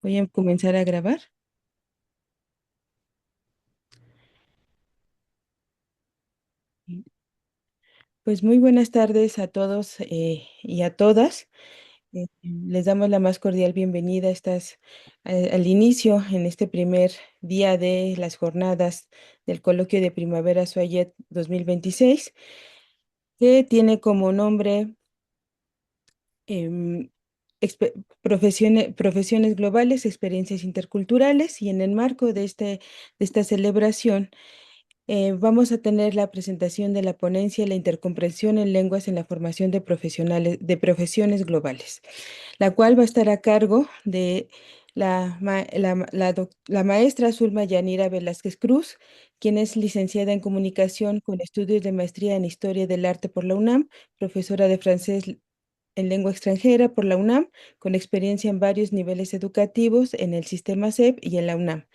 Voy a comenzar a grabar. Pues muy buenas tardes a todos y a todas. Les damos la más cordial bienvenida al inicio, en este primer día de las jornadas del coloquio de Primavera Soyet 2026, que tiene como nombre em, profesiones globales, experiencias interculturales, y en el marco de esta celebración. Vamos a tener la presentación de la ponencia La intercomprensión en lenguas en la formación de profesionales de profesiones globales, la cual va a estar a cargo de la maestra Zulma Yanira Velázquez Cruz, quien es licenciada en comunicación con estudios de maestría en historia del arte por la UNAM, profesora de francés en lengua extranjera por la UNAM, con experiencia en varios niveles educativos en el sistema SEP y en la UNAM.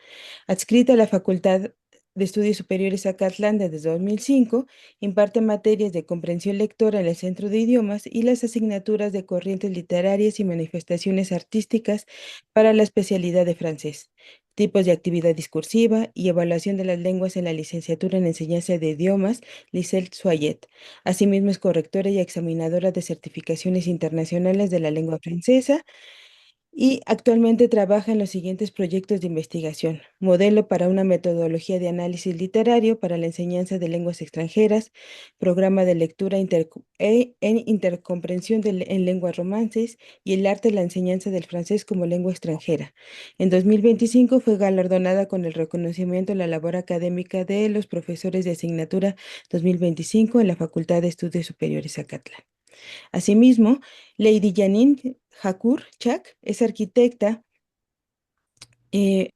Adscrita a la Facultad de Estudios Superiores Acatlán desde 2005, imparte materias de comprensión lectora en el Centro de Idiomas y las asignaturas de corrientes literarias y manifestaciones artísticas para la especialidad de francés, tipos de actividad discursiva y evaluación de las lenguas en la licenciatura en enseñanza de idiomas, Licel Soyet. Asimismo, es correctora y examinadora de certificaciones internacionales de la lengua francesa y actualmente trabaja en los siguientes proyectos de investigación: modelo para una metodología de análisis literario para la enseñanza de lenguas extranjeras, programa de lectura en intercomprensión en lenguas romances y el arte de la enseñanza del francés como lengua extranjera. En 2025 fue galardonada con el reconocimiento a la labor académica de los profesores de asignatura 2025 en la Facultad de Estudios Superiores Acatlán. Asimismo, Lady Janine Hakur Chak es arquitecta, eh,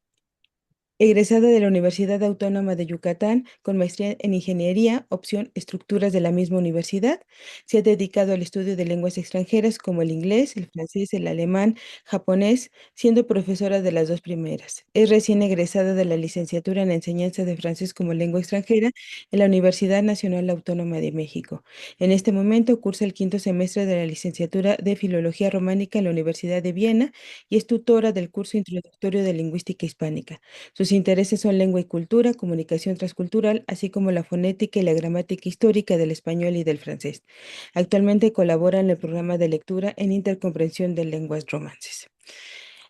egresada de la Universidad Autónoma de Yucatán con maestría en Ingeniería, opción Estructuras de la misma universidad. Se ha dedicado al estudio de lenguas extranjeras como el inglés, el francés, el alemán, japonés, siendo profesora de las dos primeras. Es recién egresada de la licenciatura en enseñanza de francés como lengua extranjera en la Universidad Nacional Autónoma de México. En este momento cursa el quinto semestre de la licenciatura de Filología Románica en la Universidad de Viena y es tutora del curso introductorio de Lingüística Hispánica. Sus intereses son lengua y cultura, comunicación transcultural, así como la fonética y la gramática histórica del español y del francés. Actualmente colabora en el programa de lectura en intercomprensión de lenguas romances.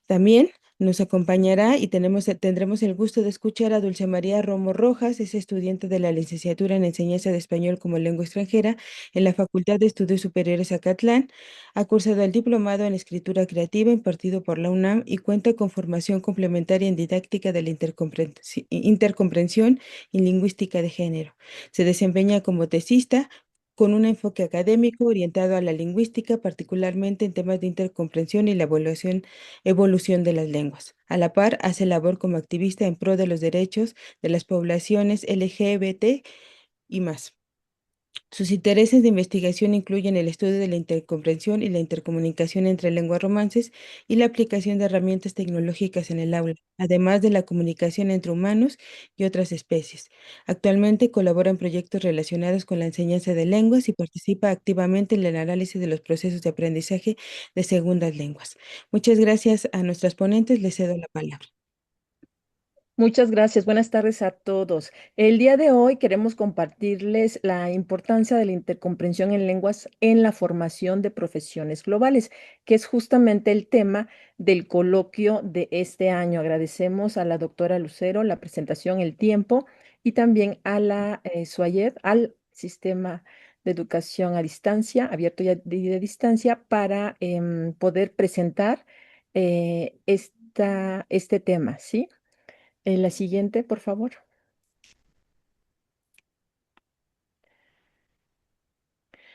También nos acompañará y tendremos el gusto de escuchar a Dulce María Romo Rojas. Es estudiante de la licenciatura en Enseñanza de Español como Lengua Extranjera en la Facultad de Estudios Superiores Acatlán. Ha cursado el diplomado en Escritura Creativa impartido por la UNAM y cuenta con formación complementaria en didáctica de la intercomprensión y lingüística de género. Se desempeña como tesista con un enfoque académico orientado a la lingüística, particularmente en temas de intercomprensión y la evolución de las lenguas. A la par, hace labor como activista en pro de los derechos de las poblaciones LGBT y más. Sus intereses de investigación incluyen el estudio de la intercomprensión y la intercomunicación entre lenguas romances y la aplicación de herramientas tecnológicas en el aula, además de la comunicación entre humanos y otras especies. Actualmente colabora en proyectos relacionados con la enseñanza de lenguas y participa activamente en el análisis de los procesos de aprendizaje de segundas lenguas. Muchas gracias a nuestras ponentes. Les cedo la palabra. Muchas gracias. Buenas tardes a todos. El día de hoy queremos compartirles la importancia de la intercomprensión en lenguas en la formación de profesiones globales, que es justamente el tema del coloquio de este año. Agradecemos a la doctora Lucero la presentación, el tiempo y también a la SUAYED, al Sistema de Educación a Distancia, abierto y de distancia, para poder presentar este tema, ¿sí? La siguiente, por favor.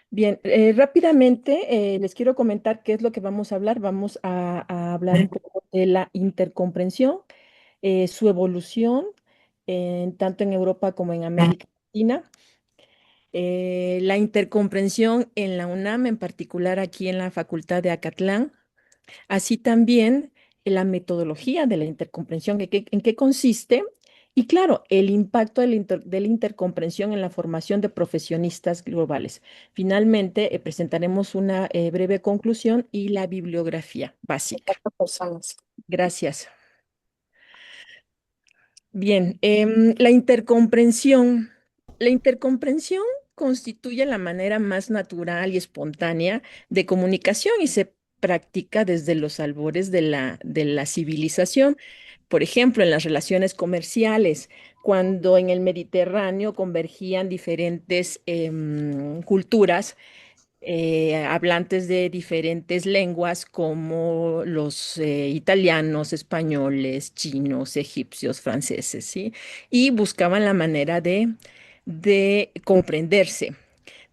Bien, rápidamente les quiero comentar qué es lo que vamos a hablar. Vamos a hablar un poco de la intercomprensión, su evolución, tanto en Europa como en América Latina, la intercomprensión en la UNAM, en particular aquí en la Facultad de Acatlán, así también la metodología de la intercomprensión, en qué consiste Y claro, el impacto de la intercomprensión en la formación de profesionistas globales. Finalmente, presentaremos una breve conclusión y la bibliografía básica. Personas. Gracias. Bien, la intercomprensión. La intercomprensión constituye la manera más natural y espontánea de comunicación y se practica desde los albores de la civilización. Por ejemplo, en las relaciones comerciales, cuando en el Mediterráneo convergían diferentes culturas, hablantes de diferentes lenguas como los italianos, españoles, chinos, egipcios, franceses, ¿sí? Y buscaban la manera de comprenderse.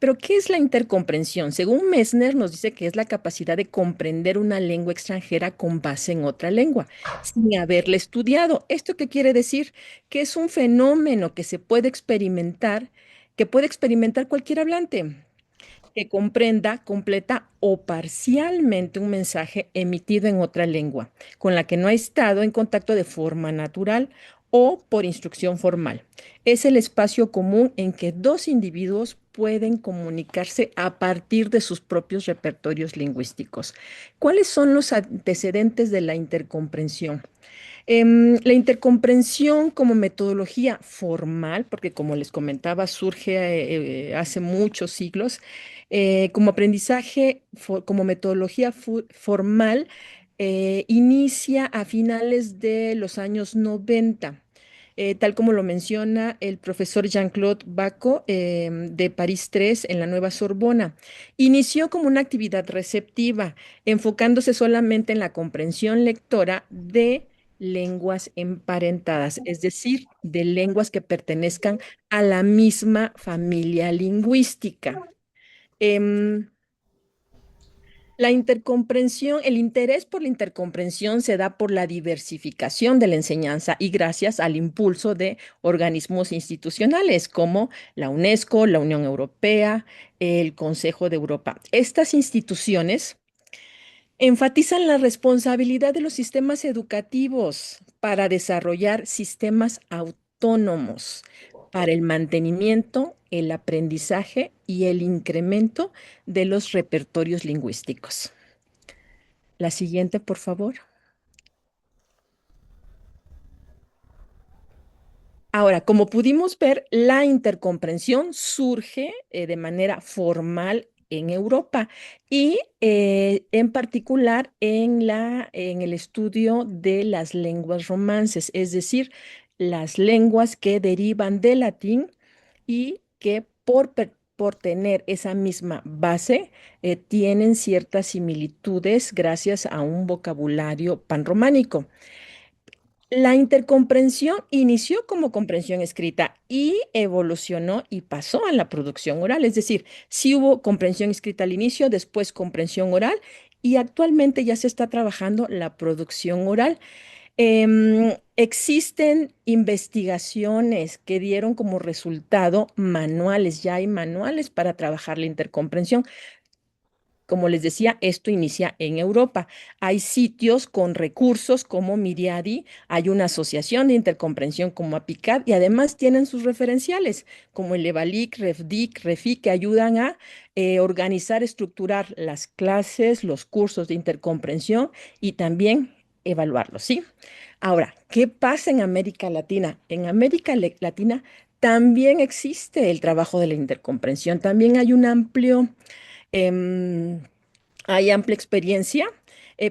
Pero, ¿qué es la intercomprensión? Según Messner, nos dice que es la capacidad de comprender una lengua extranjera con base en otra lengua, sin haberla estudiado. ¿Esto qué quiere decir? Que es un fenómeno que se puede experimentar, que puede experimentar cualquier hablante que comprenda completa o parcialmente un mensaje emitido en otra lengua, con la que no ha estado en contacto de forma natural o por instrucción formal. Es el espacio común en que dos individuos pueden comunicarse a partir de sus propios repertorios lingüísticos. ¿Cuáles son los antecedentes de la intercomprensión? La intercomprensión como metodología formal, porque como les comentaba, surge hace muchos siglos, como aprendizaje, como metodología formal, inicia a finales de los años 90. Tal como lo menciona el profesor Jean-Claude Bacot de París 3 en la Nueva Sorbona. Inició como una actividad receptiva, enfocándose solamente en la comprensión lectora de lenguas emparentadas, es decir, de lenguas que pertenezcan a la misma familia lingüística. Em, la intercomprensión, el interés por la intercomprensión se da por la diversificación de la enseñanza y gracias al impulso de organismos institucionales como la UNESCO, la Unión Europea, el Consejo de Europa. Estas instituciones enfatizan la responsabilidad de los sistemas educativos para desarrollar sistemas autónomos para el mantenimiento, el aprendizaje y el incremento de los repertorios lingüísticos. La siguiente, por favor. Ahora, como pudimos ver, la intercomprensión surge de manera formal en Europa y en particular en el estudio de las lenguas romances, es decir, las lenguas que derivan del latín y que por tener esa misma base tienen ciertas similitudes gracias a un vocabulario panrománico. La intercomprensión inició como comprensión escrita y evolucionó y pasó a la producción oral. Es decir, sí hubo comprensión escrita al inicio, después comprensión oral y actualmente ya se está trabajando la producción oral. Existen investigaciones que dieron como resultado manuales, ya hay manuales para trabajar la intercomprensión. Como les decía, esto inicia en Europa. Hay sitios con recursos como Miriadi, hay una asociación de intercomprensión como APICAD y además tienen sus referenciales como el EVALIC, REFDIC, REFI, que ayudan a organizar, estructurar las clases, los cursos de intercomprensión y también evaluarlos, ¿sí? Ahora, ¿qué pasa en América Latina? En América Latina también existe el trabajo de la intercomprensión, también hay un amplio Em, hay amplia experiencia,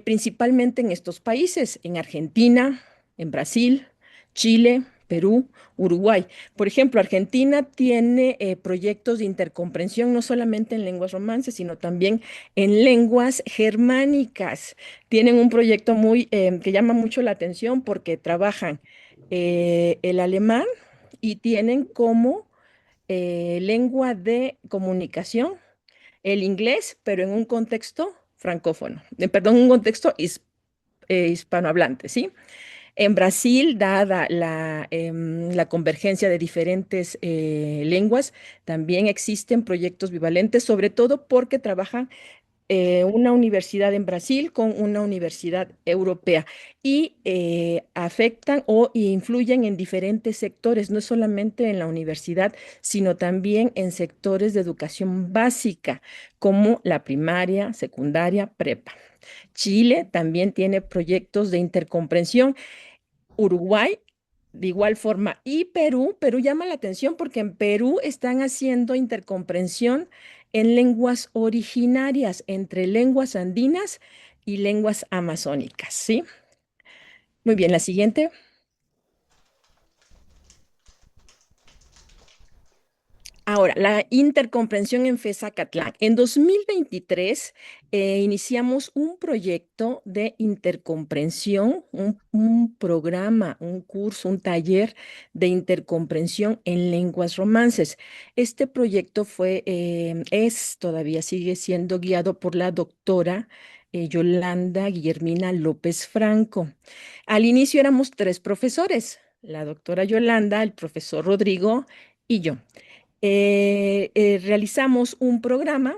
principalmente en estos países, en Argentina, en Brasil, Chile, Perú, Uruguay. Por ejemplo, Argentina tiene proyectos de intercomprensión no solamente en lenguas romances, sino también en lenguas germánicas. Tienen un proyecto que llama mucho la atención porque trabajan el alemán y tienen como lengua de comunicación el inglés, pero en un contexto francófono, perdón, un contexto hispanohablante, ¿sí? En Brasil, dada la convergencia de diferentes lenguas, también existen proyectos bivalentes, sobre todo porque trabajan una universidad en Brasil con una universidad europea y afectan o influyen en diferentes sectores, no solamente en la universidad, sino también en sectores de educación básica, como la primaria, secundaria, prepa. Chile también tiene proyectos de intercomprensión. Uruguay, de igual forma, y Perú llama la atención porque en Perú están haciendo intercomprensión en lenguas originarias, entre lenguas andinas y lenguas amazónicas, ¿sí? Muy bien, la siguiente. Ahora, la intercomprensión en FESACatlán. En 2023 iniciamos un proyecto de intercomprensión, un programa, un curso, un taller de intercomprensión en lenguas romances. Este proyecto todavía sigue siendo guiado por la doctora Yolanda Guillermina López Franco. Al inicio éramos tres profesores, la doctora Yolanda, el profesor Rodrigo y yo. Realizamos un programa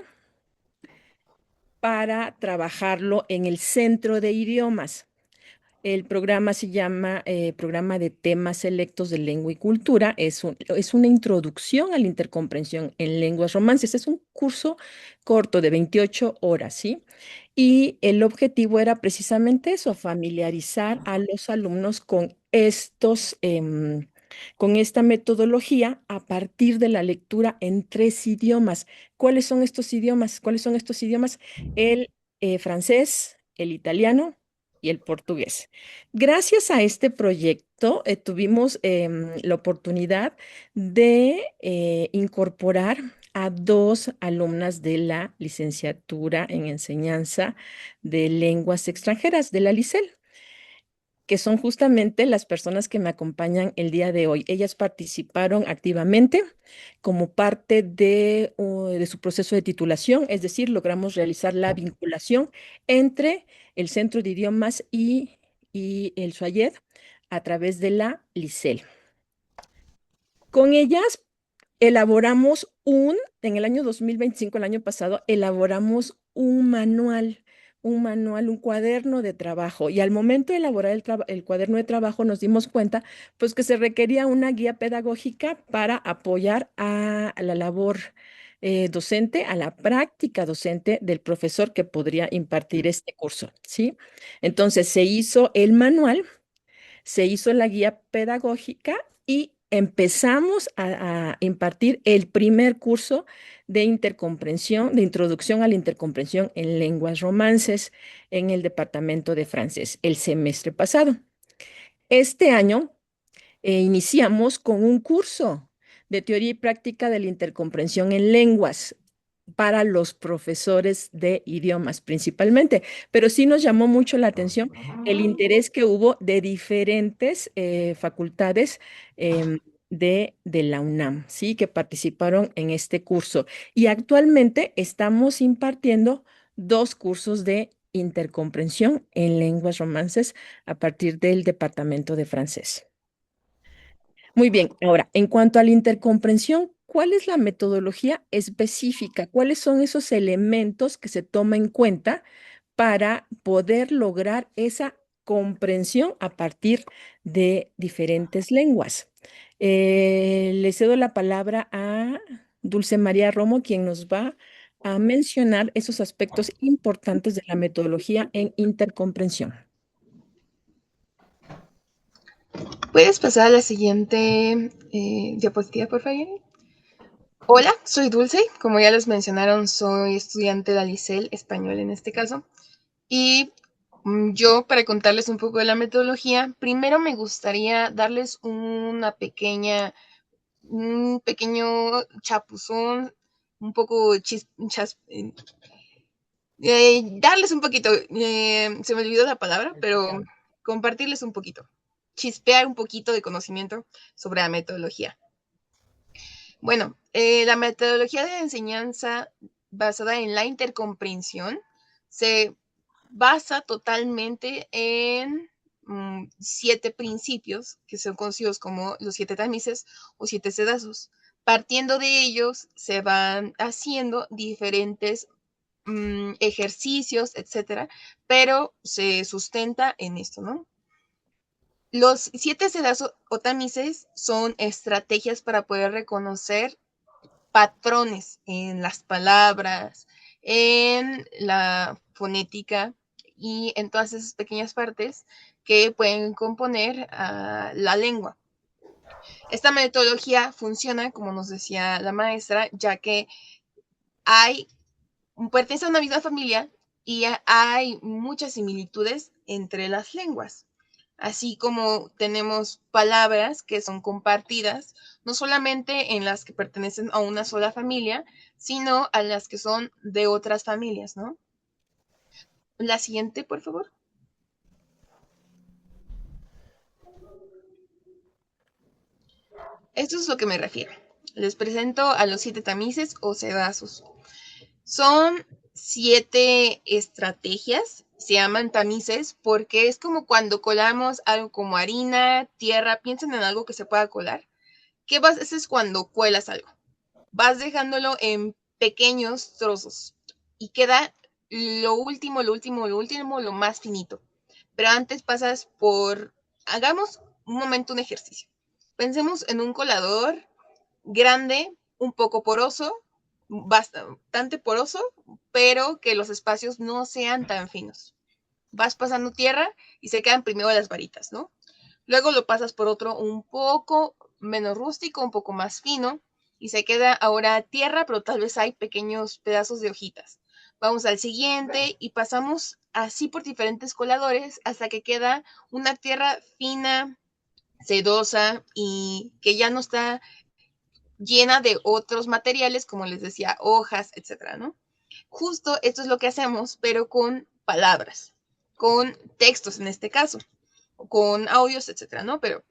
para trabajarlo en el centro de idiomas. El programa se llama Programa de Temas Selectos de Lengua y Cultura. Es una introducción a la intercomprensión en lenguas romances. Es un curso corto de 28 horas, ¿sí? Y el objetivo era precisamente eso, familiarizar a los alumnos con con esta metodología a partir de la lectura en tres idiomas. ¿Cuáles son estos idiomas? ¿Cuáles son estos idiomas? El francés, el italiano y el portugués. Gracias a este proyecto tuvimos la oportunidad de incorporar a dos alumnas de la licenciatura en enseñanza de lenguas extranjeras de la LICEL, que son justamente las personas que me acompañan el día de hoy. Ellas participaron activamente como parte de su proceso de titulación, es decir, logramos realizar la vinculación entre el Centro de Idiomas y el SUAYED a través de la LICEL. Con ellas en el año 2025, el año pasado, elaboramos un cuaderno de trabajo. Y al momento de elaborar el cuaderno de trabajo nos dimos cuenta, pues, que se requería una guía pedagógica para apoyar a la labor docente, a la práctica docente del profesor que podría impartir este curso, ¿sí? Entonces se hizo el manual, se hizo la guía pedagógica y empezamos a impartir el primer curso de intercomprensión, de introducción a la intercomprensión en lenguas romances en el departamento de francés el semestre pasado. Este año iniciamos con un curso de teoría y práctica de la intercomprensión en lenguas para los profesores de idiomas principalmente, pero sí nos llamó mucho la atención el interés que hubo de diferentes facultades de la UNAM, sí, que participaron en este curso. Y actualmente estamos impartiendo dos cursos de intercomprensión en lenguas romances a partir del departamento de francés. Muy bien, ahora, en cuanto a la intercomprensión, ¿cuál es la metodología específica? ¿Cuáles son esos elementos que se toma en cuenta para poder lograr esa comprensión a partir de diferentes lenguas? Le cedo la palabra a Dulce María Romo, quien nos va a mencionar esos aspectos importantes de la metodología en intercomprensión. ¿Puedes pasar a la siguiente diapositiva, por favor? Hola, soy Dulce. Como ya les mencionaron, soy estudiante de la LICEL, español en este caso. Y yo, para contarles un poco de la metodología, primero me gustaría darles un pequeño chapuzón, un poco darles un poquito, se me olvidó la palabra, pero compartirles un poquito, chispear un poquito de conocimiento sobre la metodología. Bueno, la metodología de enseñanza basada en la intercomprensión se basa totalmente en 7 principios que son conocidos como los 7 tamices o 7 sedazos. Partiendo de ellos se van haciendo diferentes ejercicios, etcétera, pero se sustenta en esto, ¿no? Los 7 sedas o tamices son estrategias para poder reconocer patrones en las palabras, en la fonética y en todas esas pequeñas partes que pueden componer a la lengua. Esta metodología funciona, como nos decía la maestra, ya que pertenece a una misma familia y hay muchas similitudes entre las lenguas. Así como tenemos palabras que son compartidas, no solamente en las que pertenecen a una sola familia, sino a las que son de otras familias, ¿no? La siguiente, por favor. Esto es lo que me refiero. Les presento a los 7 tamices o sedazos. Son 7 estrategias, se llaman tamices porque es como cuando colamos algo como harina, tierra, piensen en algo que se pueda colar. ¿Qué haces cuando cuelas algo? Vas dejándolo en pequeños trozos y queda lo último, lo más finito. Pero antes pasas por, hagamos un momento un ejercicio. Pensemos en un colador grande, un poco poroso, bastante poroso, pero que los espacios no sean tan finos. Vas pasando tierra y se quedan primero las varitas, ¿no? Luego lo pasas por otro un poco menos rústico, un poco más fino, y se queda ahora tierra, pero tal vez hay pequeños pedazos de hojitas. Vamos al siguiente y pasamos así por diferentes coladores hasta que queda una tierra fina, sedosa y que ya no está llena de otros materiales, como les decía, hojas, etcétera, ¿no? Justo esto es lo que hacemos, pero con palabras, con textos en este caso, con audios, etcétera, ¿no? Pero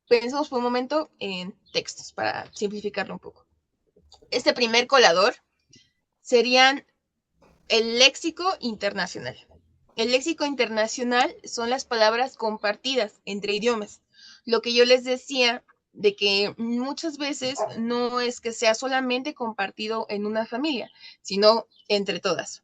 pensemos por un momento en textos para simplificarlo un poco. Este primer colador serían el léxico internacional. El léxico internacional son las palabras compartidas entre idiomas. Lo que yo les decía de que muchas veces no es que sea solamente compartido en una familia, sino entre todas.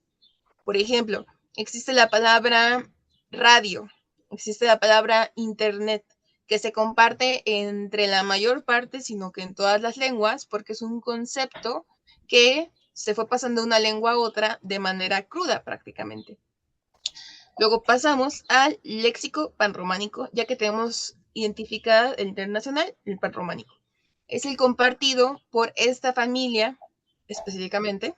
Por ejemplo, existe la palabra radio, existe la palabra internet, que se comparte entre la mayor parte, sino que en todas las lenguas, porque es un concepto que se fue pasando de una lengua a otra de manera cruda prácticamente. Luego pasamos al léxico panrománico, ya que tenemos identificada el internacional, el panrománico. Es el compartido por esta familia específicamente,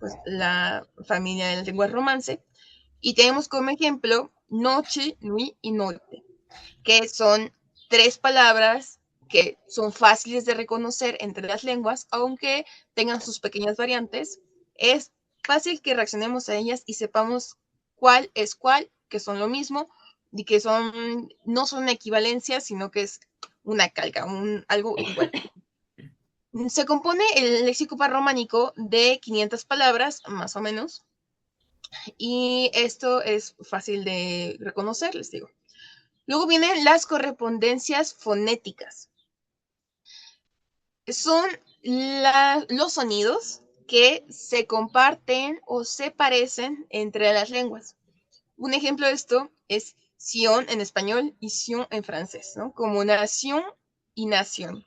pues la familia de las lenguas romance, y tenemos como ejemplo noche, nuit y noite, que son 3 palabras que son fáciles de reconocer entre las lenguas, aunque tengan sus pequeñas variantes. Es fácil que reaccionemos a ellas y sepamos cuál es cuál, que son lo mismo y que son, no son equivalencias, sino que es una calca, algo igual. Se compone el léxico panrománico de 500 palabras, más o menos, y esto es fácil de reconocer, les digo. Luego vienen las correspondencias fonéticas. Son los sonidos que se comparten o se parecen entre las lenguas. Un ejemplo de esto es sion en español y sion en francés, ¿no? Como nación y nación.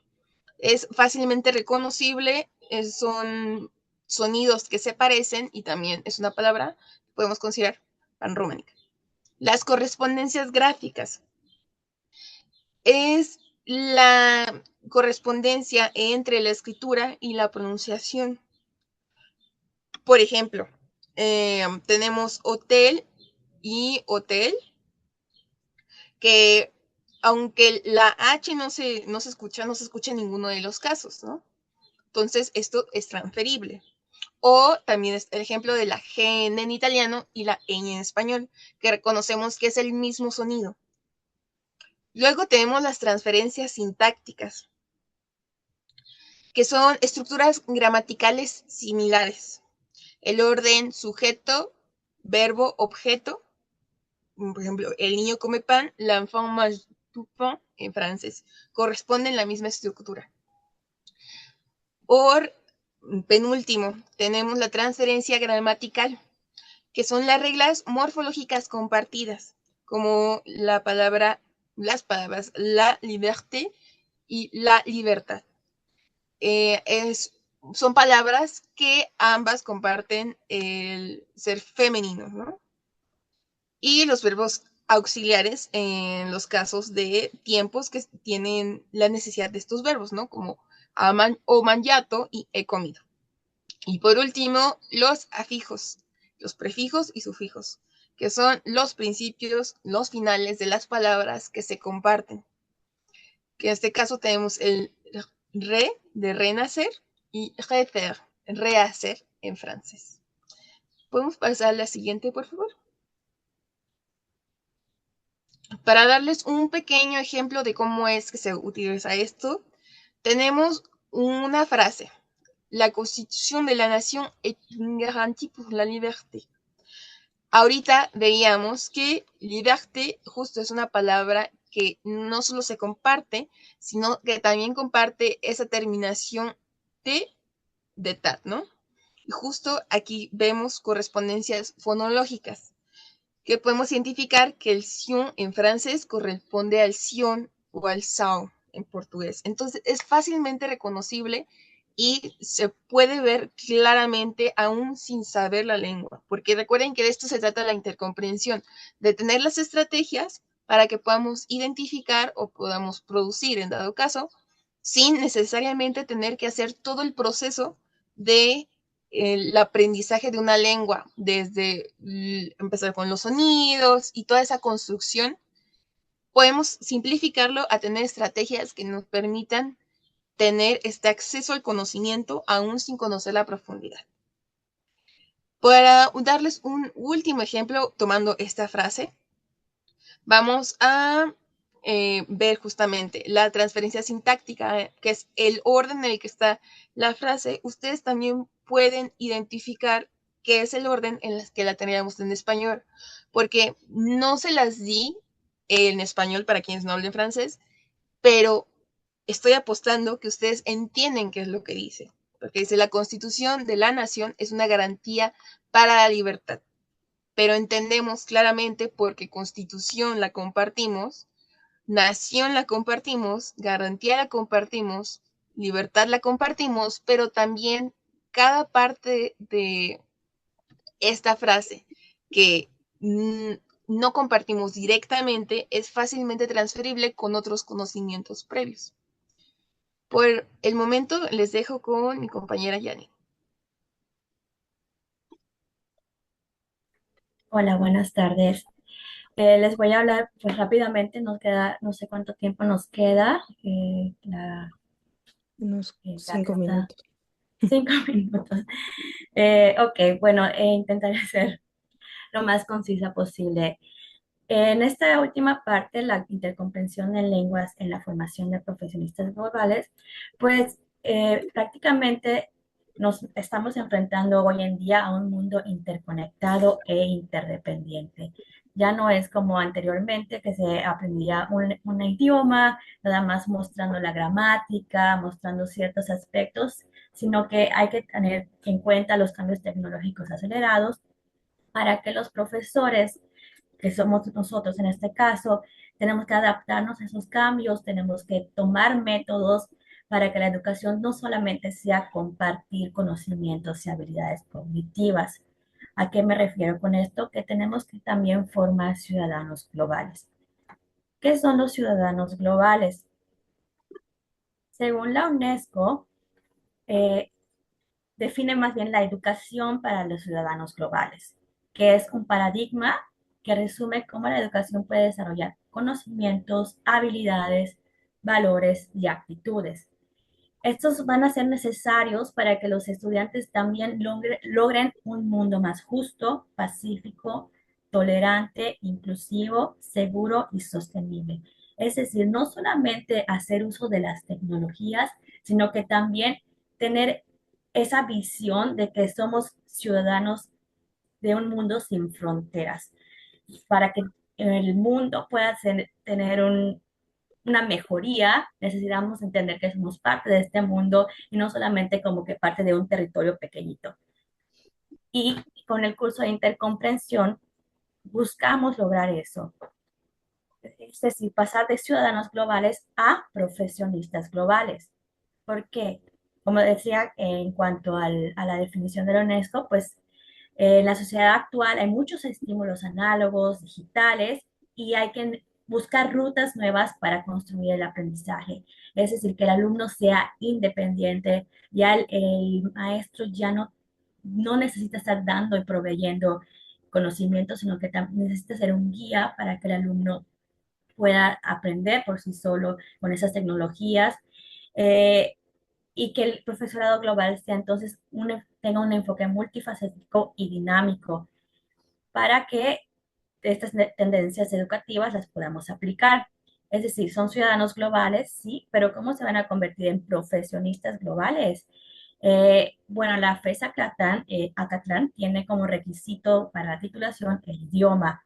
Es fácilmente reconocible, son sonidos que se parecen y también es una palabra que podemos considerar panrománica. Las correspondencias gráficas es la correspondencia entre la escritura y la pronunciación. Por ejemplo, tenemos hotel y hotel, que aunque la H no se escucha en ninguno de los casos, ¿no? Entonces, esto es transferible. O también es el ejemplo de la G en italiano y la ñ en español, que reconocemos que es el mismo sonido. Luego tenemos las transferencias sintácticas, que son estructuras gramaticales similares. El orden sujeto, verbo, objeto. Por ejemplo, el niño come pan, l'enfant mange du pain en francés. Corresponden la misma estructura. penúltimo, tenemos la transferencia gramatical, que son las reglas morfológicas compartidas, como las palabras la liberté y la libertad. Son palabras que ambas comparten el ser femenino, ¿no? Y los verbos auxiliares en los casos de tiempos que tienen la necesidad de estos verbos, ¿no? Como aman o manyato y he comido. Y por último, los afijos, los prefijos y sufijos, que son los principios, los finales de las palabras que se comparten. Que en este caso tenemos el re de renacer y refaire, rehacer en francés. ¿Podemos pasar a la siguiente, por favor? Para darles un pequeño ejemplo de cómo es que se utiliza esto, tenemos una frase. La Constitución de la Nación est une garantie pour la liberté. Ahorita veíamos que liberté justo es una palabra que no solo se comparte, sino que también comparte esa terminación de tat, ¿no? Y justo aquí vemos correspondencias fonológicas, que podemos identificar que el sion en francés corresponde al sion o al sao en portugués. Entonces es fácilmente reconocible y se puede ver claramente aún sin saber la lengua, porque recuerden que de esto se trata la intercomprensión, de tener las estrategias para que podamos identificar o podamos producir en dado caso, sin necesariamente tener que hacer todo el proceso de el aprendizaje de una lengua, desde empezar con los sonidos y toda esa construcción, podemos simplificarlo a tener estrategias que nos permitan tener este acceso al conocimiento aún sin conocer la profundidad. Para darles un último ejemplo tomando esta frase, vamos a ver justamente la transferencia sintáctica, que es el orden en el que está la frase. Ustedes también pueden identificar qué es el orden en el que la teníamos en español, porque no se las di en español para quienes no hablen francés, pero estoy apostando que ustedes entienden qué es lo que dice, porque dice la Constitución de la Nación es una garantía para la libertad, pero entendemos claramente porque Constitución la compartimos, Nación la compartimos, garantía la compartimos, libertad la compartimos, pero también cada parte de esta frase que no compartimos directamente es fácilmente transferible con otros conocimientos previos. Por el momento les dejo con mi compañera Yani. Hola, buenas tardes. Les voy a hablar pues rápidamente, nos queda, no sé cuánto tiempo nos queda, Unos ya que 5 está minutos. 5 minutos. Ok, bueno, intentaré ser lo más concisa posible. En esta última parte, la intercomprensión en lenguas en la formación de profesionistas globales, pues prácticamente nos estamos enfrentando hoy en día a un mundo interconectado e interdependiente. Ya no es como anteriormente que se aprendía un idioma, nada más mostrando la gramática, mostrando ciertos aspectos, sino que hay que tener en cuenta los cambios tecnológicos acelerados para que los profesores que somos nosotros en este caso, tenemos que adaptarnos a esos cambios, tenemos que tomar métodos para que la educación no solamente sea compartir conocimientos y habilidades cognitivas. ¿A qué me refiero con esto? Que tenemos que también formar ciudadanos globales. ¿Qué son los ciudadanos globales? Según la UNESCO, eh, define más bien la educación para los ciudadanos globales, que es un paradigma que resume cómo la educación puede desarrollar conocimientos, habilidades, valores y actitudes. Estos van a ser necesarios para que los estudiantes también logren un mundo más justo, pacífico, tolerante, inclusivo, seguro y sostenible. Es decir, no solamente hacer uso de las tecnologías, sino que también tener esa visión de que somos ciudadanos de un mundo sin fronteras, para que el mundo pueda tener una mejoría, necesitamos entender que somos parte de este mundo y no solamente como que parte de un territorio pequeñito. Y con el curso de intercomprensión buscamos lograr eso, es decir, pasar de ciudadanos globales a profesionistas globales. ¿Por qué? Como decía, en cuanto a la definición de la UNESCO, pues en la sociedad actual hay muchos estímulos análogos, digitales, y hay que buscar rutas nuevas para construir el aprendizaje. Es decir, que el alumno sea independiente, ya el maestro ya no necesita estar dando y proveyendo conocimiento, sino que necesita ser un guía para que el alumno pueda aprender por sí solo con esas tecnologías. Eh, y que el profesorado global sea entonces tenga un enfoque multifacético y dinámico para que estas tendencias educativas las podamos aplicar. Es decir, son ciudadanos globales, sí, pero ¿cómo se van a convertir en profesionistas globales? Bueno, la FES Acatlán tiene como requisito para la titulación el idioma.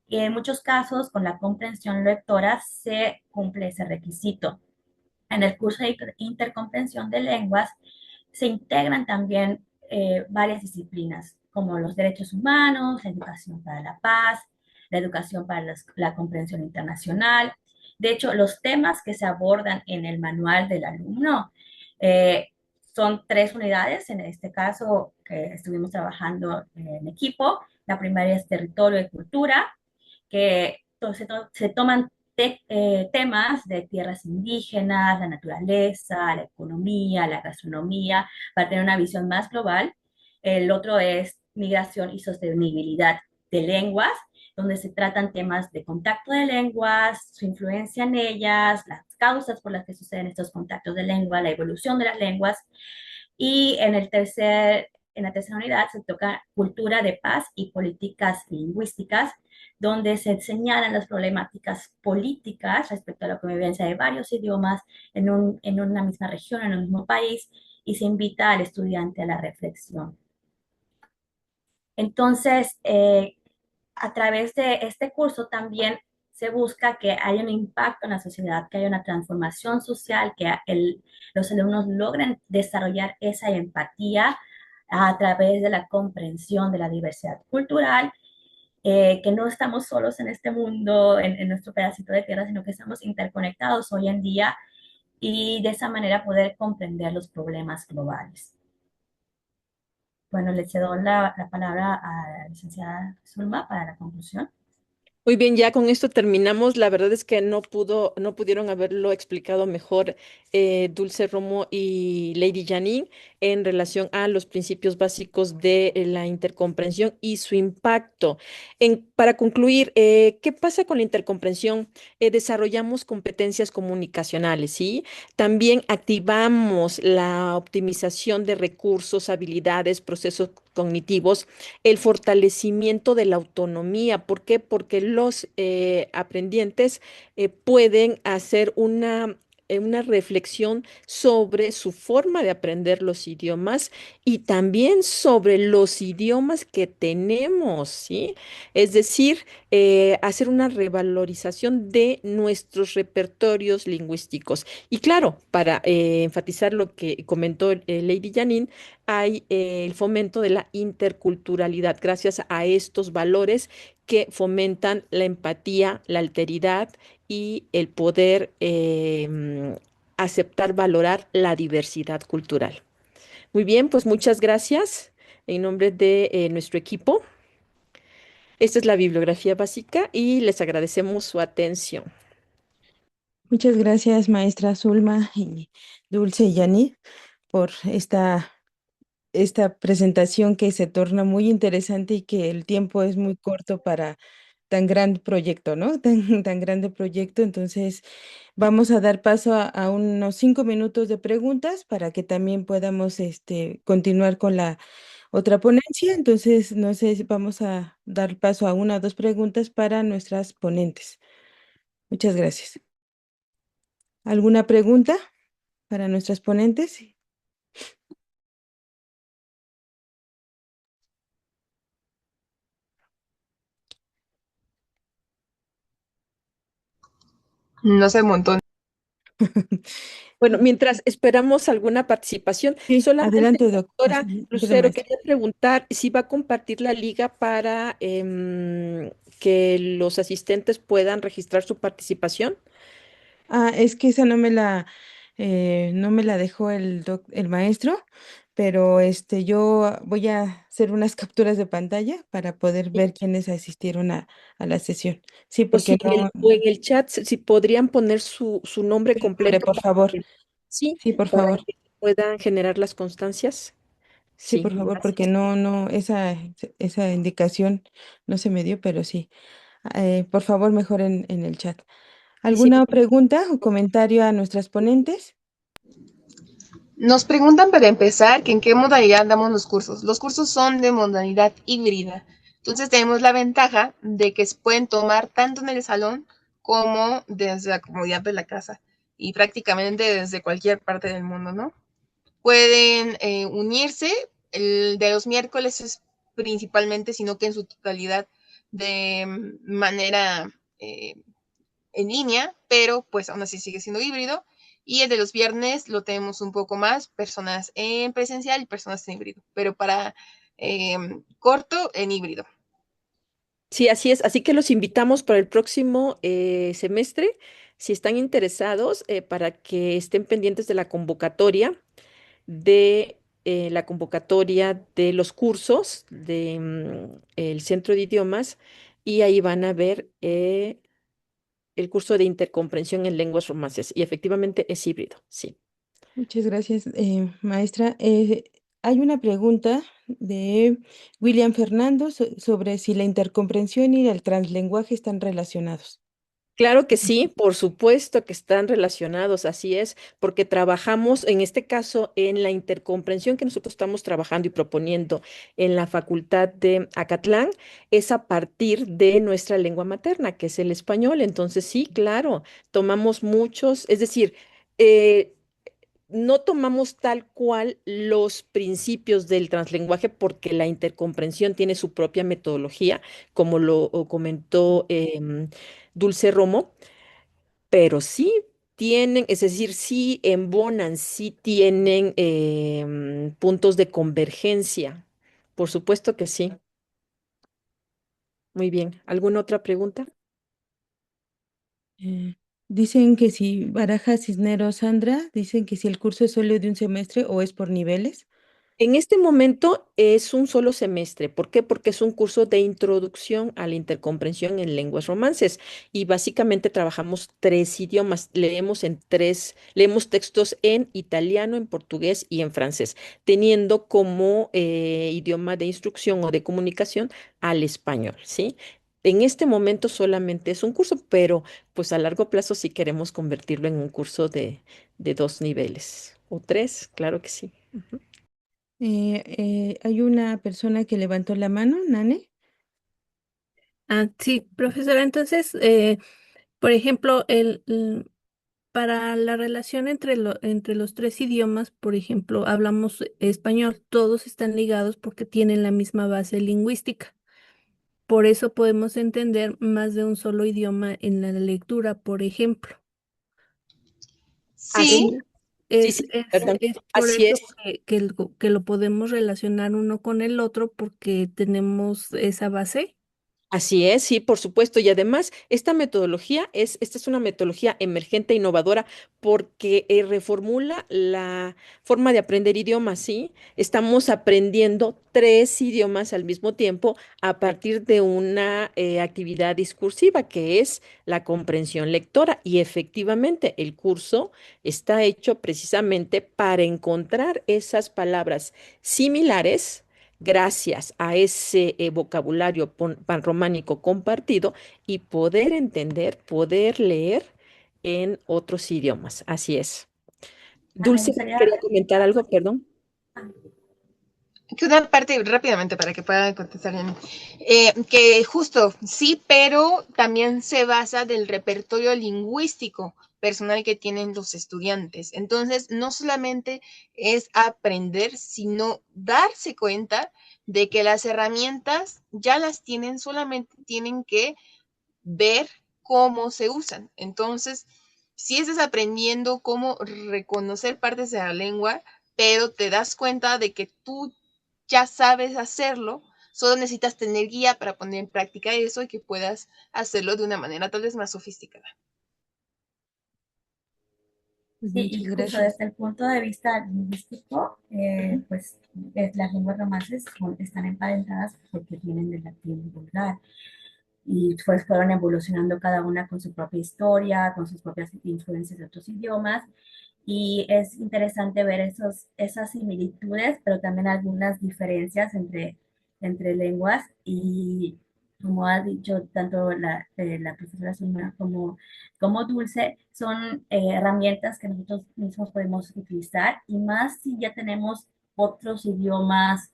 Y en muchos casos, con la comprensión lectora se cumple ese requisito. En el curso de intercomprensión de lenguas se integran también varias disciplinas, como los derechos humanos, la educación para la paz, la educación para la comprensión internacional. De hecho, los temas que se abordan en el manual del alumno eh, son 3 unidades, en este caso que estuvimos trabajando en equipo. La primera es territorio y cultura, que se toman temas de tierras indígenas, la naturaleza, la economía, la gastronomía, para tener una visión más global. El otro es migración y sostenibilidad de lenguas, donde se tratan temas de contacto de lenguas, su influencia en ellas, las causas por las que suceden estos contactos de lengua, la evolución de las lenguas. Y en la tercera unidad se toca cultura de paz y políticas lingüísticas, donde se señalan las problemáticas políticas respecto a la convivencia de varios idiomas en una misma región, en un mismo país, y se invita al estudiante a la reflexión. Entonces, a través de este curso también se busca que haya un impacto en la sociedad, que haya una transformación social, que los alumnos logren desarrollar esa empatía a través de la comprensión de la diversidad cultural, que no estamos solos en este mundo, en nuestro pedacito de tierra, sino que estamos interconectados hoy en día y de esa manera poder comprender los problemas globales. Bueno, le cedo la palabra a la licenciada Zulma para la conclusión. Muy bien, ya con esto terminamos. La verdad es que no pudieron haberlo explicado mejor Dulce Romo y Lady Janine en relación a los principios básicos de la intercomprensión y su impacto. Para concluir, ¿qué pasa con la intercomprensión? Desarrollamos competencias comunicacionales, ¿sí? También activamos la optimización de recursos, habilidades, procesos cognitivos, el fortalecimiento de la autonomía. ¿Por qué? Porque los aprendientes pueden hacer una reflexión sobre su forma de aprender los idiomas y también sobre los idiomas que tenemos, ¿sí? Es decir, hacer una revalorización de nuestros repertorios lingüísticos. Y claro, para enfatizar lo que comentó Lady Janine, hay el fomento de la interculturalidad gracias a estos valores que fomentan la empatía, la alteridad y el poder aceptar, valorar la diversidad cultural. Muy bien, pues muchas gracias en nombre de nuestro equipo. Esta es la bibliografía básica y les agradecemos su atención. Muchas gracias, maestra Zulma y Dulce y Yani, por esta presentación que se torna muy interesante y que el tiempo es muy corto para tan gran proyecto, ¿no? Tan grande proyecto. Entonces, vamos a dar paso a unos 5 minutos de preguntas para que también podamos continuar con la otra ponencia. Entonces, no sé si vamos a dar paso a 1 o 2 preguntas para nuestras ponentes. Muchas gracias. ¿Alguna pregunta para nuestras ponentes? No sé, un montón. Bueno, mientras esperamos alguna participación, Sí, solamente, adelante, doctora perdón, Lucero, maestra. quería preguntar si va a compartir la liga para que los asistentes puedan registrar su participación. Ah, es que esa no me la dejó el maestro, pero yo voy a hacer unas capturas de pantalla para poder ver quiénes asistieron a la sesión. Sí, O porque si o en el chat, si podrían poner su nombre su nombre, completo por favor. sí, Sí, por para favor. que puedan generar las constancias. Sí, Sí, por favor, porque gracias. esa indicación no se me dio, pero sí. Por favor, mejor en el chat. Sí, sí, ¿Alguna pregunta o comentario a nuestras ponentes? Nos preguntan para empezar que en qué modalidad damos los cursos. Los cursos son de modalidad híbrida. Entonces tenemos la ventaja de que se pueden tomar tanto en el salón como desde la comodidad de la casa y prácticamente desde cualquier parte del mundo, ¿no? Pueden unirse. El de los miércoles es principalmente, sino que en su totalidad de manera en línea, pero pues aún así sigue siendo híbrido. Y el de los viernes lo tenemos un poco más, personas en presencial y personas en híbrido, pero para corto en híbrido. sí, así es. Así que los invitamos para el próximo semestre, si están interesados, para que estén pendientes de la convocatoria de los cursos de el Centro de Idiomas, y ahí van a ver el curso de intercomprensión en lenguas romances. Y efectivamente es híbrido, sí. Muchas gracias, maestra. Hay una pregunta de William Fernando sobre si la intercomprensión y el translenguaje están relacionados. Claro que sí, por supuesto que están relacionados, así es, porque trabajamos, en este caso, en la intercomprensión que nosotros estamos trabajando y proponiendo en la Facultad de Acatlán, es a partir de nuestra lengua materna, que es el español. Entonces, sí, claro, tomamos muchos, es decir, eh, no tomamos tal cual los principios del translenguaje porque la intercomprensión tiene su propia metodología, como lo comentó Dulce Romo, pero sí tienen, es decir, sí embonan, sí tienen puntos de convergencia. Por supuesto que sí. Muy bien. ¿Alguna otra pregunta? Eh, Dicen que si Baraja Cisneros Sandra, dicen que si el curso es solo de un semestre o es por niveles. En este momento es un solo semestre. ¿Por qué? Porque es un curso de introducción a la intercomprensión en lenguas romances y básicamente trabajamos tres idiomas. Leemos textos en italiano, en portugués y en francés, teniendo como idioma de instrucción o de comunicación al español, ¿sí? En este momento solamente es un curso, pero pues a largo plazo sí queremos convertirlo en un curso de dos niveles o tres, claro que sí. Ujú. Hay una persona que levantó la mano, Nane. Sí, profesora, entonces, por ejemplo, para la relación entre los tres idiomas, por ejemplo, hablamos español, todos están ligados porque tienen la misma base lingüística. Por eso podemos entender más de un solo idioma en la lectura, por ejemplo. Así, Sí, En- sí, sí, perdón. es por Así eso es. que lo podemos relacionar uno con el otro porque tenemos esa base. Así es, sí, por supuesto. Y además, esta es una metodología emergente e innovadora porque reformula la forma de aprender idiomas, ¿sí? Estamos aprendiendo tres idiomas al mismo tiempo a partir de una actividad discursiva que es la comprensión lectora. Y efectivamente, el curso está hecho precisamente para encontrar esas palabras similares gracias a ese vocabulario panrománico compartido y poder entender, poder leer en otros idiomas. Así es. Me Dulce, gustaría, quería comentar algo, perdón. que una parte rápidamente para que puedan contestar bien. Que justo, sí, pero también se basa del repertorio lingüístico personal que tienen los estudiantes. Entonces, no solamente es aprender, sino darse cuenta de que las herramientas ya las tienen, solamente tienen que ver cómo se usan. Entonces, si estás aprendiendo cómo reconocer partes de la lengua, pero te das cuenta de que tú ya sabes hacerlo, solo necesitas tener guía para poner en práctica eso y que puedas hacerlo de una manera tal vez más sofisticada. Pues Sí, y muchas justo gracias. desde el punto de vista lingüístico, pues las lenguas romances están emparentadas porque vienen del latín vulgar y pues fueron evolucionando cada una con su propia historia, con sus propias influencias de otros idiomas. Y es interesante ver esas similitudes, pero también algunas diferencias entre lenguas. Y como ha dicho tanto la profesora Suma como Dulce, son herramientas que nosotros mismos podemos utilizar y más si ya tenemos otros idiomas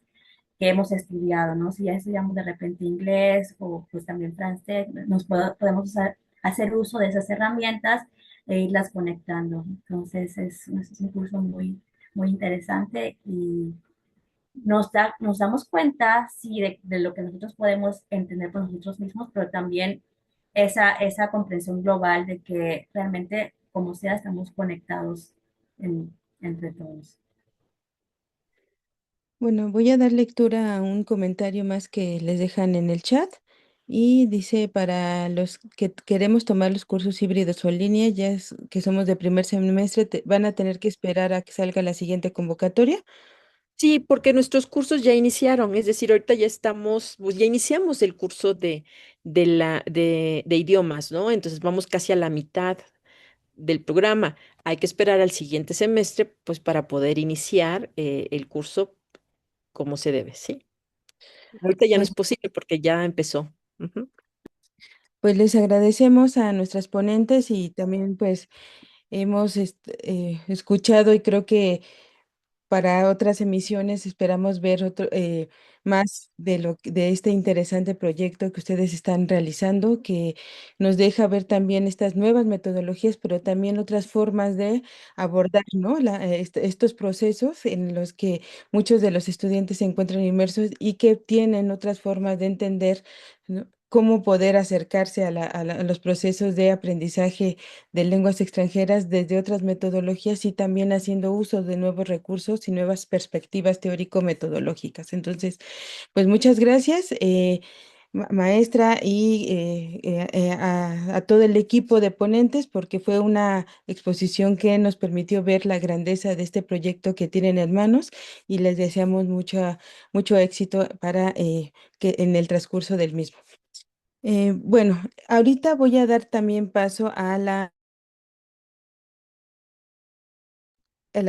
que hemos estudiado, ¿no? Si ya estudiamos de repente inglés o pues también francés, podemos hacer uso de esas herramientas e irlas conectando. Entonces es un curso muy interesante y nos damos cuenta, sí, de lo que nosotros podemos entender por nosotros mismos, pero también esa comprensión global de que realmente, como sea, estamos conectados entre todos. Bueno, voy a dar lectura a un comentario más que les dejan en el chat y dice para los que queremos tomar los cursos híbridos o en línea, que somos de primer semestre, van a tener que esperar a que salga la siguiente convocatoria. Sí, porque nuestros cursos ya iniciaron, es decir, ahorita ya estamos, pues ya iniciamos el curso de idiomas, ¿no? Entonces vamos casi a la mitad del programa. Hay que esperar al siguiente semestre, pues para poder iniciar el curso como se debe, ¿sí? Ahorita ya no Pues, es posible porque ya empezó. Ujú. pues les agradecemos a nuestras ponentes y también pues hemos escuchado y creo que para otras emisiones esperamos ver más de este interesante proyecto que ustedes están realizando, que nos deja ver también estas nuevas metodologías, pero también otras formas de abordar, ¿no? Estos procesos en los que muchos de los estudiantes se encuentran inmersos y que tienen otras formas de entender, ¿no? Cómo poder acercarse a los procesos de aprendizaje de lenguas extranjeras desde otras metodologías y también haciendo uso de nuevos recursos y nuevas perspectivas teórico-metodológicas. Entonces, pues muchas gracias, maestra, y a todo el equipo de ponentes, porque fue una exposición que nos permitió ver la grandeza de este proyecto que tienen en manos y les deseamos mucho éxito para que en el transcurso del mismo. Bueno, ahorita voy a dar también paso a la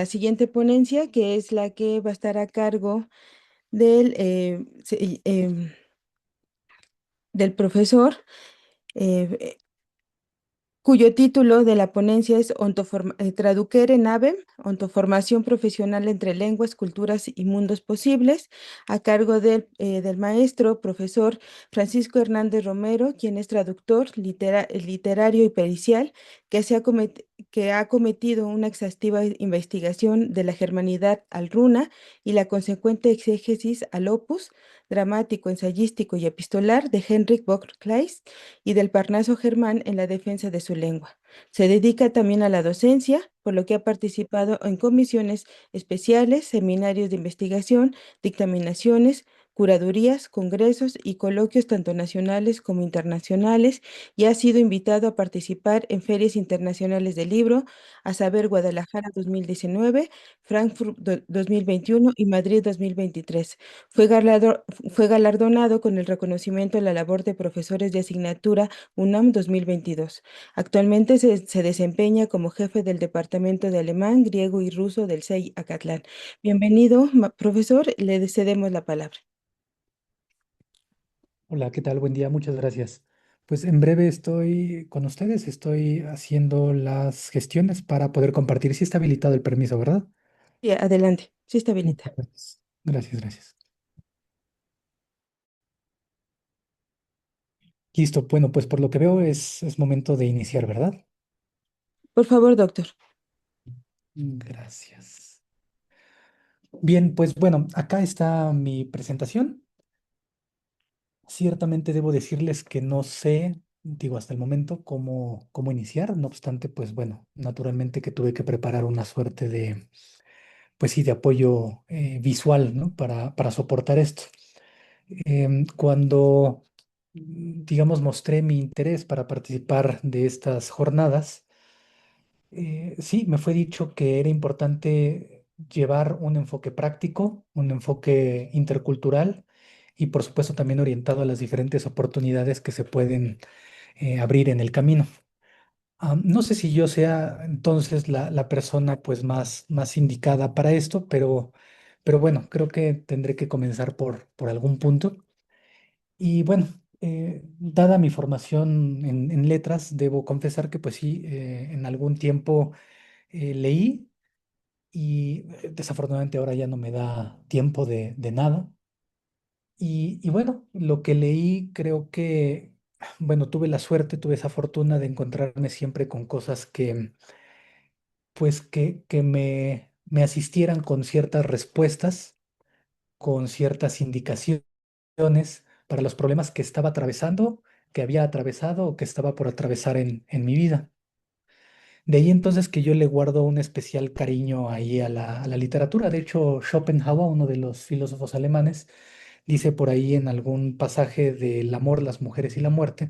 siguiente ponencia, que es la que va a estar a cargo del profesor, eh, cuyo título de la ponencia es Traducere Navem, Ontoformación Profesional entre Lenguas, Culturas y Mundos Posibles, a cargo del maestro, profesor Francisco Hernández Romero, quien es traductor literario y pericial, que ha cometido una exhaustiva investigación de la germanidad al runa y la consecuente exégesis al opus dramático, ensayístico y epistolar de Henrik von Kleist y del Parnaso germán en la defensa de su lengua. Se dedica también a la docencia, por lo que ha participado en comisiones especiales, seminarios de investigación, dictaminaciones, curadurías, congresos y coloquios tanto nacionales como internacionales y ha sido invitado a participar en ferias internacionales del libro, a saber Guadalajara 2019, Frankfurt 2021 y Madrid 2023. Fue galardonado con el reconocimiento a la labor de profesores de asignatura UNAM 2022. Actualmente se desempeña como jefe del Departamento de Alemán, Griego y Ruso del CEI Acatlán. Bienvenido, profesor, le cedemos la palabra. Hola, ¿qué tal? Buen día, muchas gracias. Pues en breve estoy con ustedes, estoy haciendo las gestiones para poder compartir. Sí está habilitado el permiso, ¿verdad? Sí, adelante, sí está habilitado. Muchas gracias. Gracias, gracias. Listo, bueno, pues por lo que veo es momento de iniciar, ¿verdad? Por favor, doctor. Gracias. Bien, pues bueno, acá está mi presentación. Ciertamente debo decirles que no sé digo, hasta el momento, cómo iniciar. No obstante, pues bueno, naturalmente que tuve que preparar una suerte de, pues sí, de apoyo visual, ¿no? Para soportar esto. Cuando, digamos, mostré mi interés para participar de estas jornadas, sí, me fue dicho que era importante llevar un enfoque práctico, un enfoque intercultural y por supuesto también orientado a las diferentes oportunidades que se pueden abrir en el camino. No sé si yo sea entonces la persona pues más indicada para esto, pero bueno, creo que tendré que comenzar por algún punto. Y bueno, dada mi formación en letras, debo confesar que pues sí, en algún tiempo leí y desafortunadamente ahora ya no me da tiempo de nada. Y bueno, lo que leí creo que, bueno, tuve la suerte, tuve esa fortuna de encontrarme siempre con cosas que, pues, que me asistieran con ciertas respuestas, con ciertas indicaciones para los problemas que estaba atravesando, que había atravesado o que estaba por atravesar en mi vida. De ahí entonces que yo le guardo un especial cariño ahí a la literatura. De hecho, Schopenhauer, uno de los filósofos alemanes, dice por ahí en algún pasaje del amor, las mujeres y la muerte,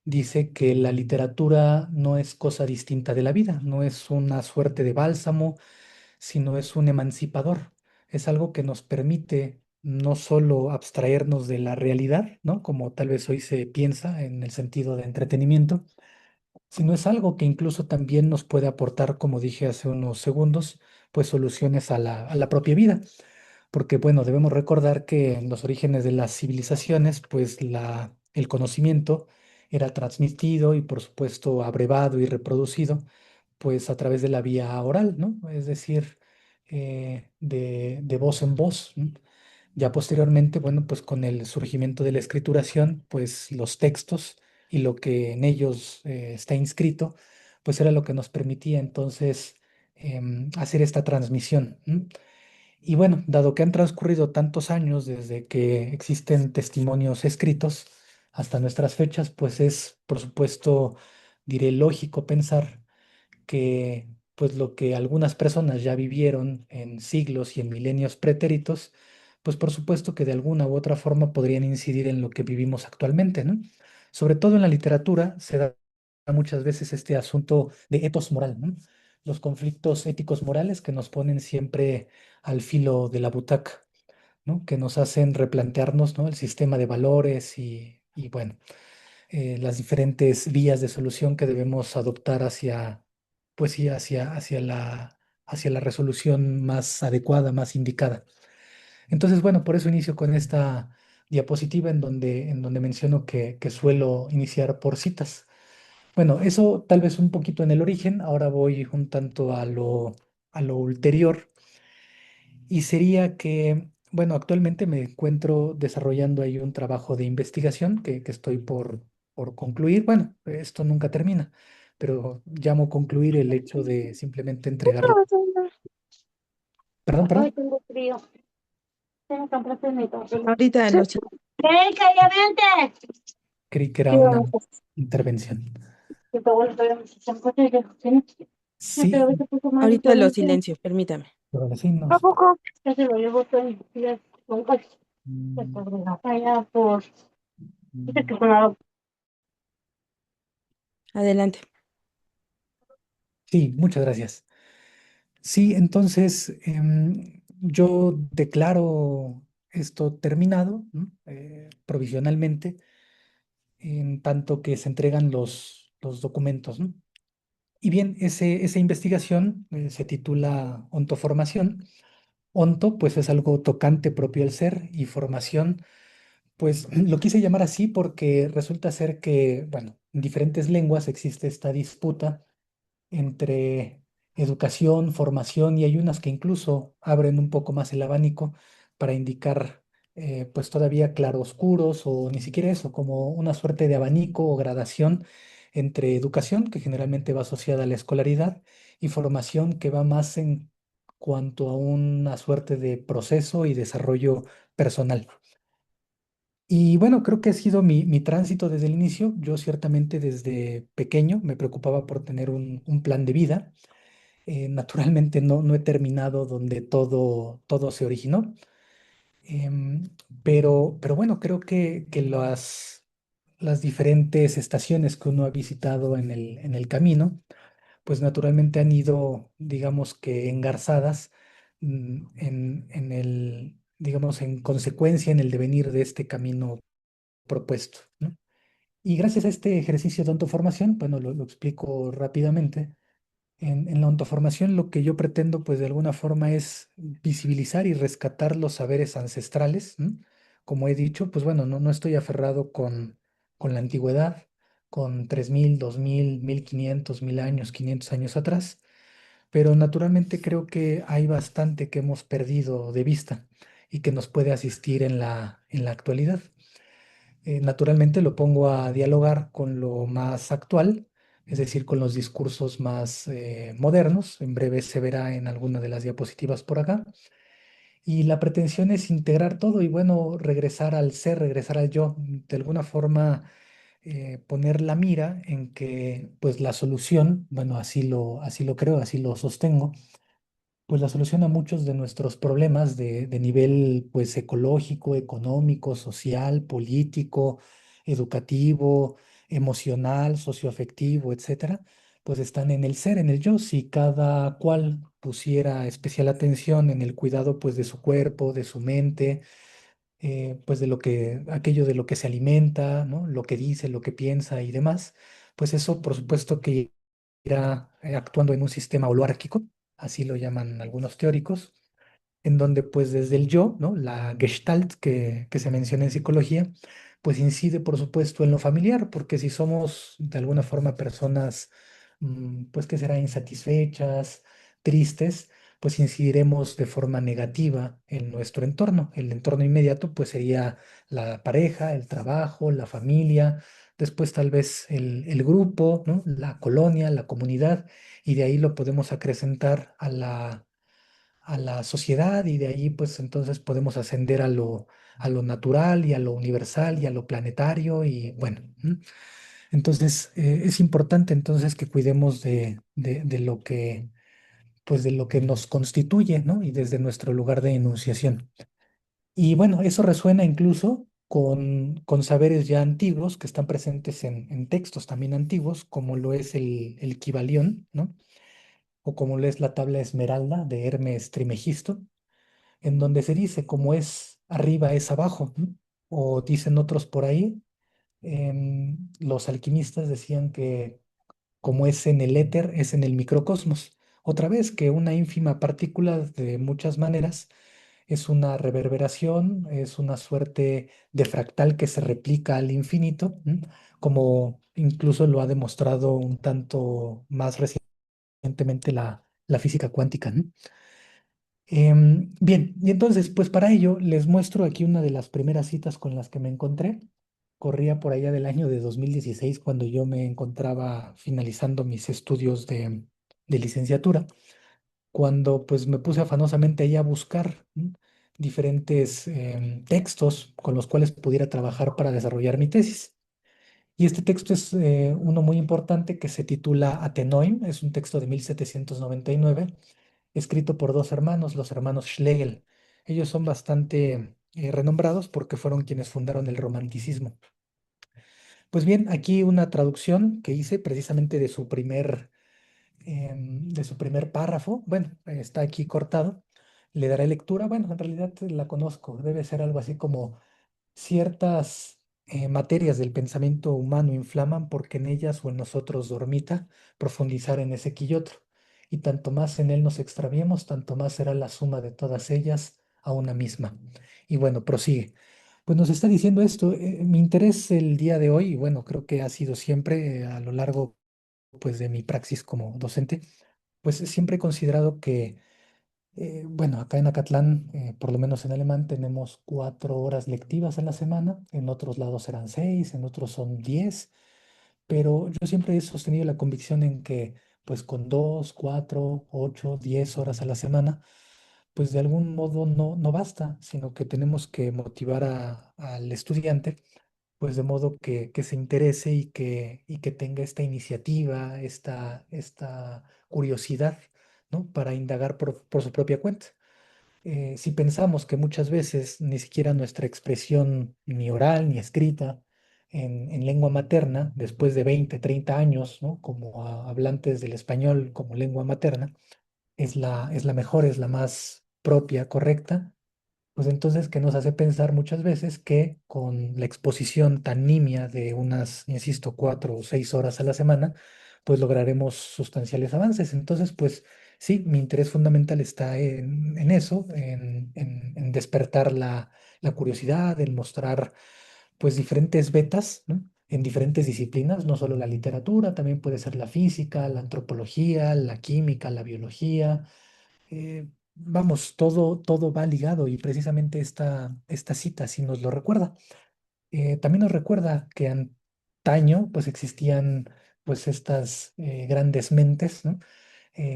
dice que la literatura no es cosa distinta de la vida, no es una suerte de bálsamo, sino es un emancipador. Es algo que nos permite no solo abstraernos de la realidad, ¿no? Como tal vez hoy se piensa en el sentido de entretenimiento, sino es algo que incluso también nos puede aportar, como dije hace unos segundos, pues soluciones a la propia vida. Porque, bueno, debemos recordar que en los orígenes de las civilizaciones, pues el conocimiento era transmitido y, por supuesto, abrevado y reproducido, pues a través de la vía oral, ¿no? Es decir, de voz en voz, ¿no? Ya posteriormente, bueno, pues con el surgimiento de la escrituración, pues los textos y lo que en ellos está inscrito, pues era lo que nos permitía entonces hacer esta transmisión. ¿No? Y bueno, dado que han transcurrido tantos años desde que existen testimonios escritos hasta nuestras fechas, pues es, por supuesto, diré lógico pensar que pues lo que algunas personas ya vivieron en siglos y en milenios pretéritos, pues por supuesto que de alguna u otra forma podrían incidir en lo que vivimos actualmente, ¿no? Sobre todo en la literatura se da muchas veces este asunto de etos moral, ¿no? Los conflictos éticos morales que nos ponen siempre al filo de la butaca, ¿no? Que nos hacen replantearnos, ¿no? El sistema de valores y bueno, las diferentes vías de solución que debemos adoptar hacia, pues sí, hacia la resolución más adecuada, más indicada. Entonces, bueno, por eso inicio con esta diapositiva en donde menciono que suelo iniciar por citas. Bueno, eso tal vez un poquito en el origen, ahora voy un tanto a lo ulterior y sería que, bueno, actualmente me encuentro desarrollando ahí un trabajo de investigación que estoy por concluir. Bueno, esto nunca termina, pero llamo concluir el hecho de simplemente entregarlo. Perdón, Ay, perdón, tengo frío. Tengo que comprarte mi papel. Ahorita nos... ¡Ey, callamente! creí que era Quiero una intervención. que tu abuelo todavía se encuentra y yo, ¿sí? Sí, pero a Sí, veces puso más Ahorita lo diferente. silencio, permítame. los vecinos. ¿A poco? Ya se lo llevo todo el día con coche. Se Mm, sobre la allá por... Dice mm, que con la... Adelante. Sí, muchas gracias. Sí, entonces yo declaro esto terminado, ¿no? Provisionalmente, en tanto que se entregan los documentos, ¿no? Y bien, esa investigación se titula Ontoformación. Onto, pues es algo tocante propio al ser y formación, pues lo quise llamar así porque resulta ser que, bueno, en diferentes lenguas existe esta disputa entre educación, formación y hay unas que incluso abren un poco más el abanico para indicar pues todavía claroscuros o ni siquiera eso, como una suerte de abanico o gradación entre educación, que generalmente va asociada a la escolaridad, y formación que va más en cuanto a una suerte de proceso y desarrollo personal. Y bueno, creo que ha sido mi tránsito desde el inicio. Yo ciertamente desde pequeño me preocupaba por tener un plan de vida. Naturalmente no he terminado donde todo se originó. Em, pero bueno, creo que las diferentes estaciones que uno ha visitado en el camino, pues naturalmente han ido, digamos que engarzadas digamos, en consecuencia en el devenir de este camino propuesto, ¿no? Y gracias a este ejercicio de autoformación, bueno, lo explico rápidamente. En la ontoformación lo que yo pretendo, pues de alguna forma, es visibilizar y rescatar los saberes ancestrales, ¿m? Como he dicho, pues bueno, no estoy aferrado con la antigüedad, con 3000, 2000, 1500, 1000 años, 500 años atrás, pero naturalmente creo que hay bastante que hemos perdido de vista y que nos puede asistir en la actualidad. Naturalmente lo pongo a dialogar con lo más actual, es decir, con los discursos más modernos. En breve se verá en alguna de las diapositivas por acá. Y la pretensión es integrar todo y bueno, regresar al ser, regresar al yo, de alguna forma poner la mira en que pues la solución, bueno, así lo creo, así lo sostengo, pues la solución a muchos de nuestros problemas de nivel pues ecológico, económico, social, político, educativo, emocional, socioafectivo, etcétera, pues están en el ser, en el yo. Si cada cual pusiera especial atención en el cuidado pues de su cuerpo, de su mente, pues aquello de lo que se alimenta, ¿no? Lo que dice, lo que piensa y demás, pues eso por supuesto que irá actuando en un sistema holárquico, así lo llaman algunos teóricos, en donde pues desde el yo, ¿no? La Gestalt que se menciona en psicología, pues incide por supuesto en lo familiar, porque si somos de alguna forma personas, pues que será insatisfechas, tristes, pues incidiremos de forma negativa en nuestro entorno. El entorno inmediato pues sería la pareja, el trabajo, la familia, después tal vez el grupo, ¿no? La colonia, la comunidad, y de ahí lo podemos acrecentar a la sociedad y de ahí pues entonces podemos ascender a lo natural y a lo universal y a lo planetario y bueno, ¿m? Entonces es importante entonces que cuidemos de lo que pues de lo que nos constituye, ¿no? Y desde nuestro lugar de enunciación. Y bueno, eso resuena incluso con saberes ya antiguos que están presentes en textos también antiguos, como lo es el Kybalión, ¿no? O como lo es la tabla esmeralda de Hermes Trimegisto, en donde se dice como es arriba es abajo, ¿no? O dicen otros por ahí, los alquimistas decían que como es en el éter, es en el microcosmos. Otra vez que una ínfima partícula de muchas maneras es una reverberación, es una suerte de fractal que se replica al infinito, ¿m? Como incluso lo ha demostrado un tanto más recientemente la física cuántica, ¿no? Bien, y entonces, pues para ello les muestro aquí una de las primeras citas con las que me encontré. Corría por allá del año de 2016 cuando yo me encontraba finalizando mis estudios de licenciatura, cuando pues me puse afanosamente ahí a buscar, ¿m? Diferentes textos con los cuales pudiera trabajar para desarrollar mi tesis. Y este texto es uno muy importante que se titula Athenoim, es un texto de 1799 escrito por dos hermanos, los hermanos Schlegel. Ellos son bastante renombrados porque fueron quienes fundaron el romanticismo. Pues bien, aquí una traducción que hice precisamente de su primer párrafo. Bueno, está aquí cortado. Le daré lectura. Bueno, en realidad la conozco. Debe ser algo así como ciertas materias del pensamiento humano inflaman porque en ellas o en nosotros dormita profundizar en ese quillotro. Y tanto más en él nos extraviemos, tanto más será la suma de todas ellas a una misma. Y bueno, prosigue. Pues nos está diciendo esto. Mi interés el día de hoy, y bueno, creo que ha sido siempre a lo largo pues de mi praxis como docente, pues siempre he considerado que bueno, acá en Acatlán, por lo menos en alemán, tenemos 4 horas lectivas a la semana, en otros lados serán 6, en otros son 10, pero yo siempre he sostenido la convicción en que, pues con 2, 4, 8, 10 horas a la semana, pues de algún modo no basta, sino que tenemos que motivar al estudiante, pues de modo que se interese y que tenga esta iniciativa, esta curiosidad, ¿no? Para indagar por su propia cuenta. Si pensamos que muchas veces ni siquiera nuestra expresión ni oral ni escrita en lengua materna, después de 20 30 años, ¿no? Como hablantes del español como lengua materna, es la mejor, es la más propia, correcta, pues entonces que nos hace pensar muchas veces que con la exposición tan nimia de unas, insisto, 4 o 6 horas a la semana, pues lograremos sustanciales avances. Entonces, pues sí, mi interés fundamental está en eso, en despertar la curiosidad, en mostrar pues diferentes vetas, ¿no? En diferentes disciplinas, no solo la literatura, también puede ser la física, la antropología, la química, la biología, vamos, todo va ligado y precisamente esta cita sí nos lo recuerda. También nos recuerda que antaño pues existían pues estas grandes mentes, ¿no?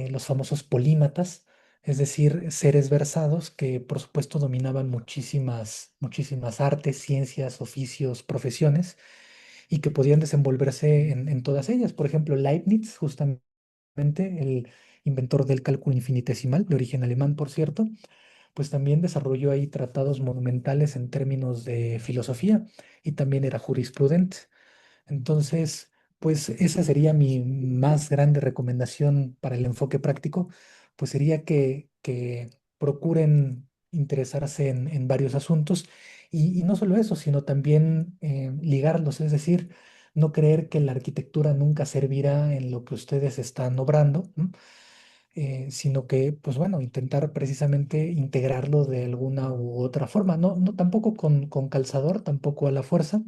Los famosos polímatas, es decir, seres versados que por supuesto dominaban muchísimas artes, ciencias, oficios, profesiones y que podían desenvolverse en todas ellas. Por ejemplo, Leibniz, justamente el inventor del cálculo infinitesimal, de origen alemán, por cierto, pues también desarrolló ahí tratados monumentales en términos de filosofía y también era jurisprudente. Entonces, pues esa sería mi más grande recomendación para el enfoque práctico, pues sería que procuren interesarse en varios asuntos y no solo eso, sino también ligarlos, es decir, no creer que la arquitectura nunca servirá en lo que ustedes están obrando, ¿no? Sino que, pues bueno, intentar precisamente integrarlo de alguna u otra forma, no tampoco con calzador, tampoco a la fuerza,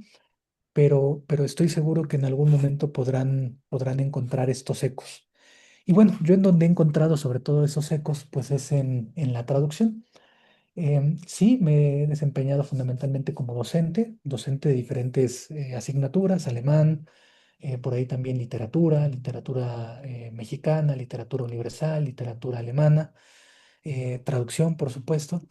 pero estoy seguro que en algún momento podrán encontrar estos ecos. Y bueno, yo en donde he encontrado sobre todo esos ecos, pues es en la traducción. Sí, me he desempeñado fundamentalmente como docente de diferentes asignaturas, alemán, por ahí también literatura mexicana, literatura universal, literatura alemana, traducción, por supuesto.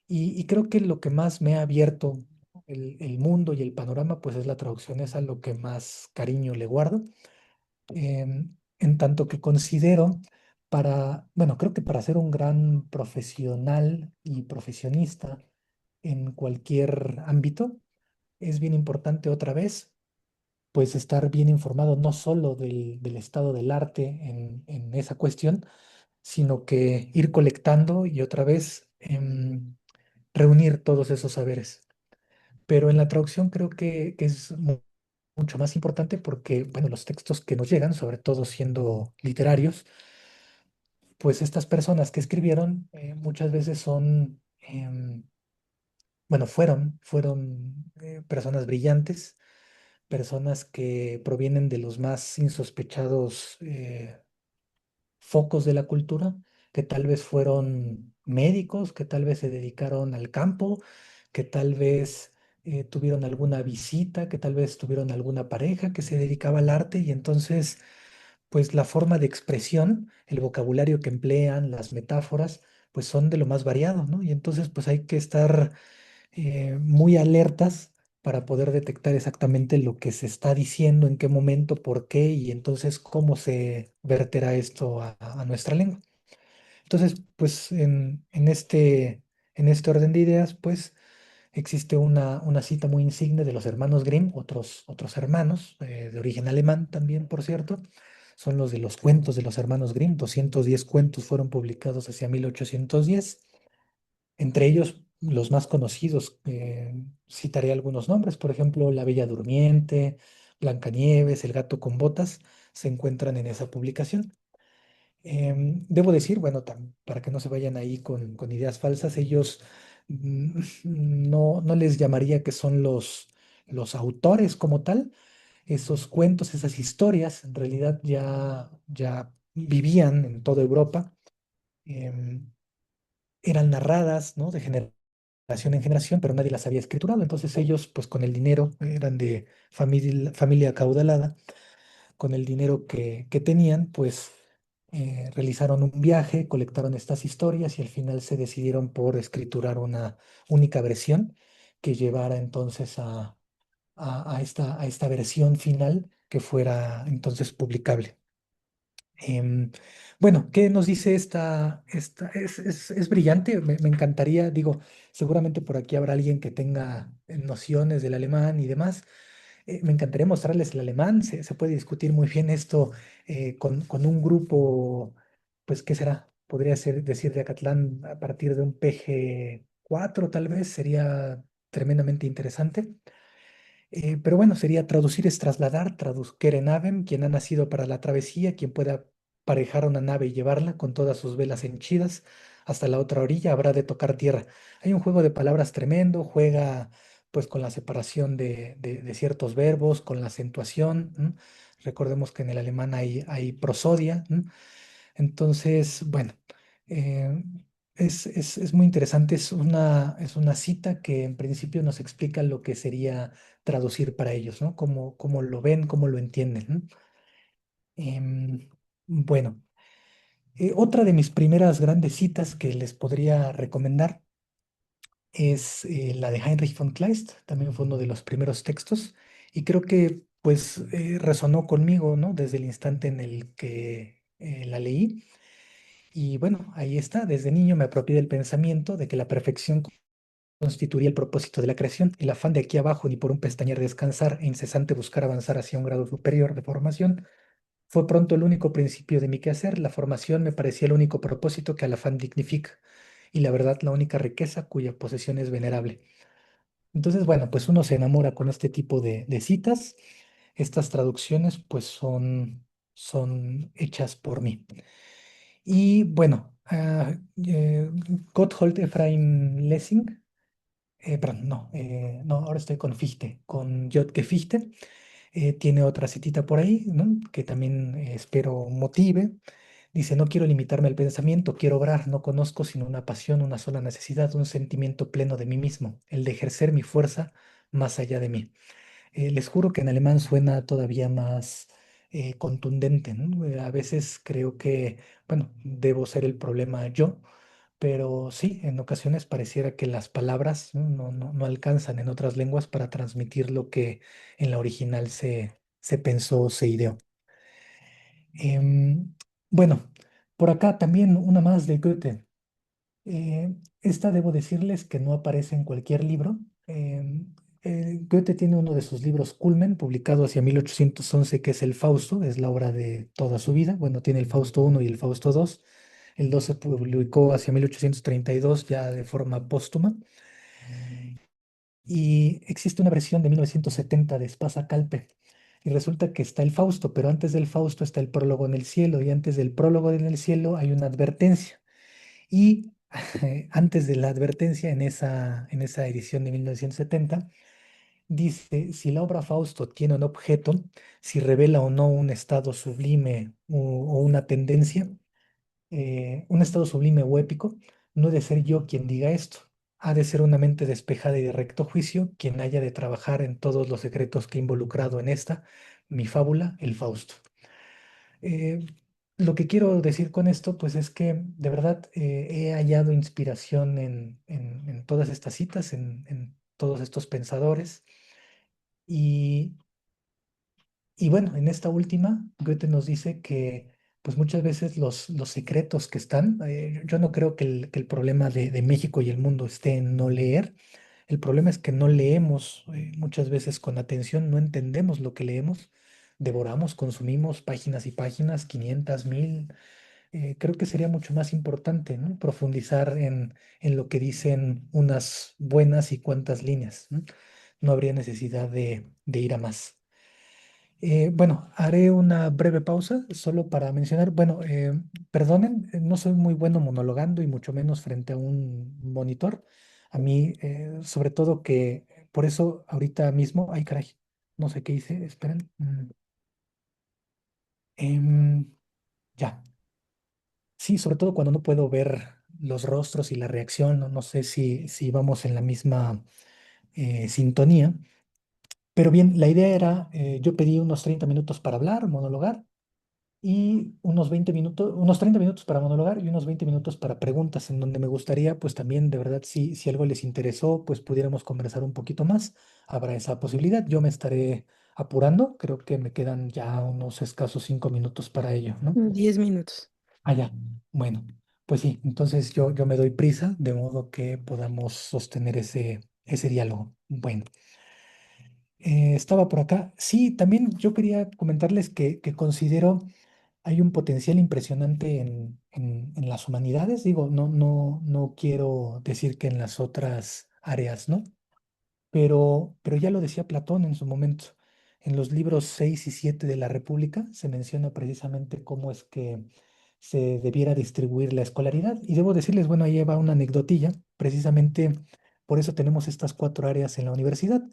Y creo que lo que más me ha abierto el mundo y el panorama, pues es la traducción, es a lo que más cariño le guardo. En tanto que considero bueno, creo que para ser un gran profesional y profesionista en cualquier ámbito, es bien importante otra vez, pues estar bien informado no solo del estado del arte en esa cuestión, sino que ir colectando y otra vez reunir todos esos saberes. Pero en la traducción creo que es mucho más importante porque, bueno, los textos que nos llegan, sobre todo siendo literarios, pues estas personas que escribieron muchas veces bueno, fueron personas brillantes, personas que provienen de los más insospechados focos de la cultura, que tal vez fueron médicos, que tal vez se dedicaron al campo, que tal vez tuvieron alguna visita, que tal vez tuvieron alguna pareja que se dedicaba al arte y entonces, pues la forma de expresión, el vocabulario que emplean, las metáforas, pues son de lo más variado, ¿no? Y entonces, pues hay que estar muy alertas para poder detectar exactamente lo que se está diciendo, en qué momento, por qué y entonces cómo se verterá esto a nuestra lengua. Entonces, pues en este orden de ideas, pues existe una cita muy insigne de los hermanos Grimm, otros hermanos de origen alemán también, por cierto. Son los de los cuentos de los hermanos Grimm. 210 cuentos fueron publicados hacia 1810. Entre ellos, los más conocidos, citaré algunos nombres, por ejemplo, La Bella Durmiente, Blancanieves, El Gato con Botas, se encuentran en esa publicación. Debo decir, bueno, para que no se vayan ahí con ideas falsas, ellos no les llamaría que son los autores como tal. Esos cuentos, esas historias, en realidad ya vivían en toda Europa. em, Eran narradas, ¿no? De generación en generación, pero nadie las había escriturado. Entonces ellos, pues con el dinero, eran de familia acaudalada, con el dinero que tenían, pues Realizaron un viaje, colectaron estas historias y al final se decidieron por escriturar una única versión que llevara entonces a esta versión final que fuera entonces publicable. Bueno, ¿qué nos dice Es brillante, me encantaría, digo, seguramente por aquí habrá alguien que tenga nociones del alemán y demás. Me encantaría mostrarles el alemán, se puede discutir muy bien esto con un grupo, pues, ¿qué será? Podría ser decir de Acatlán a partir de un PG 4 tal vez, sería tremendamente interesante. Pero bueno, sería traducir es trasladar, traducere navem, quien ha nacido para la travesía, quien pueda aparejar una nave y llevarla con todas sus velas henchidas hasta la otra orilla, habrá de tocar tierra. Hay un juego de palabras tremendo, juega pues con la separación de ciertos verbos, con la acentuación. Recordemos que en el alemán hay prosodia. Entonces, bueno, eh, es muy interesante, es una cita que en principio nos explica lo que sería traducir para ellos, ¿no? Cómo lo ven, cómo lo entienden, ¿no? Bueno, otra de mis primeras grandes citas que les podría recomendar es la de Heinrich von Kleist, también fue uno de los primeros textos, y creo que pues resonó conmigo, ¿no? Desde el instante en el que la leí. Y bueno, ahí está. Desde niño me apropié del pensamiento de que la perfección constituiría el propósito de la creación. El afán de aquí abajo, ni por un pestañear descansar e incesante buscar avanzar hacia un grado superior de formación, fue pronto el único principio de mi quehacer. La formación me parecía el único propósito que al afán dignifica, y la verdad la única riqueza cuya posesión es venerable. Entonces, bueno, pues uno se enamora con este tipo de citas. Estas traducciones, pues son hechas por mí. Y bueno, Gotthold Ephraim Lessing, perdón, no, ahora estoy con Fichte, con Jotke Fichte, tiene otra citita por ahí, ¿no? Que también espero motive. Dice, no quiero limitarme al pensamiento, quiero obrar, no conozco sino una pasión, una sola necesidad, un sentimiento pleno de mí mismo, el de ejercer mi fuerza más allá de mí. Les juro que en alemán suena todavía más contundente, ¿no? A veces creo que, bueno, debo ser el problema yo, pero sí, en ocasiones pareciera que las palabras no alcanzan en otras lenguas para transmitir lo que en la original se pensó, se ideó. Em, bueno, por acá también una más de Goethe. Esta debo decirles que no aparece en cualquier libro. Goethe tiene uno de sus libros Culmen, publicado hacia 1811, que es el Fausto, es la obra de toda su vida. Bueno, tiene el Fausto 1 y el Fausto 2. El 2 se publicó hacia 1832 ya de forma póstuma. Y existe una versión de 1970 de Spasa Calpe. Y resulta que está el Fausto, pero antes del Fausto está el prólogo en el cielo, y antes del prólogo en el cielo hay una advertencia. Y antes de la advertencia, en esa edición de 1970, dice, si la obra Fausto tiene un objeto, si revela o no un estado sublime o una tendencia, un estado sublime o épico, no he de ser yo quien diga esto. Ha de ser una mente despejada y de recto juicio quien haya de trabajar en todos los secretos que he involucrado en esta, mi fábula, el Fausto. Eh, lo que quiero decir con esto, pues es que de verdad he hallado inspiración en todas estas citas, en todos estos pensadores. Y, y bueno, en esta última, Goethe nos dice que pues muchas veces los secretos que están, yo no creo que el problema de México y el mundo esté en no leer. El problema es que no leemos muchas veces con atención, no entendemos lo que leemos, devoramos, consumimos páginas y páginas, 500, 1000. Creo que sería mucho más importante, ¿no? Profundizar en lo que dicen unas buenas y cuantas líneas, ¿no? No habría necesidad de ir a más. Bueno, haré una breve pausa solo para mencionar, bueno, perdonen, no soy muy bueno monologando y mucho menos frente a un monitor. A mí, sobre todo que por eso ahorita mismo, ay caray, no sé qué hice, esperen. Em, ya, sí, sobre todo cuando no puedo ver los rostros y la reacción, no sé si vamos en la misma sintonía. Pero bien, la idea era, yo pedí unos 30 minutos para hablar, monologar, y unos 20 minutos, unos 30 minutos para monologar y unos 20 minutos para preguntas, en donde me gustaría, pues también, de verdad, si algo les interesó, pues pudiéramos conversar un poquito más. Habrá esa posibilidad. Yo me estaré apurando, creo que me quedan ya unos escasos 5 minutos para ello, ¿no? 10 minutos. Ah, ya. Bueno, pues sí, entonces yo me doy prisa, de modo que podamos sostener ese diálogo. Bueno, estaba por acá. Sí, también yo quería comentarles que considero hay un potencial impresionante en las humanidades. Digo, no quiero decir que en las otras áreas, ¿no? Pero ya lo decía Platón en su momento. En los libros 6 y 7 de la República se menciona precisamente cómo es que se debiera distribuir la escolaridad. Y debo decirles, bueno, ahí va una anecdotilla. Precisamente por eso tenemos estas 4 áreas en la universidad.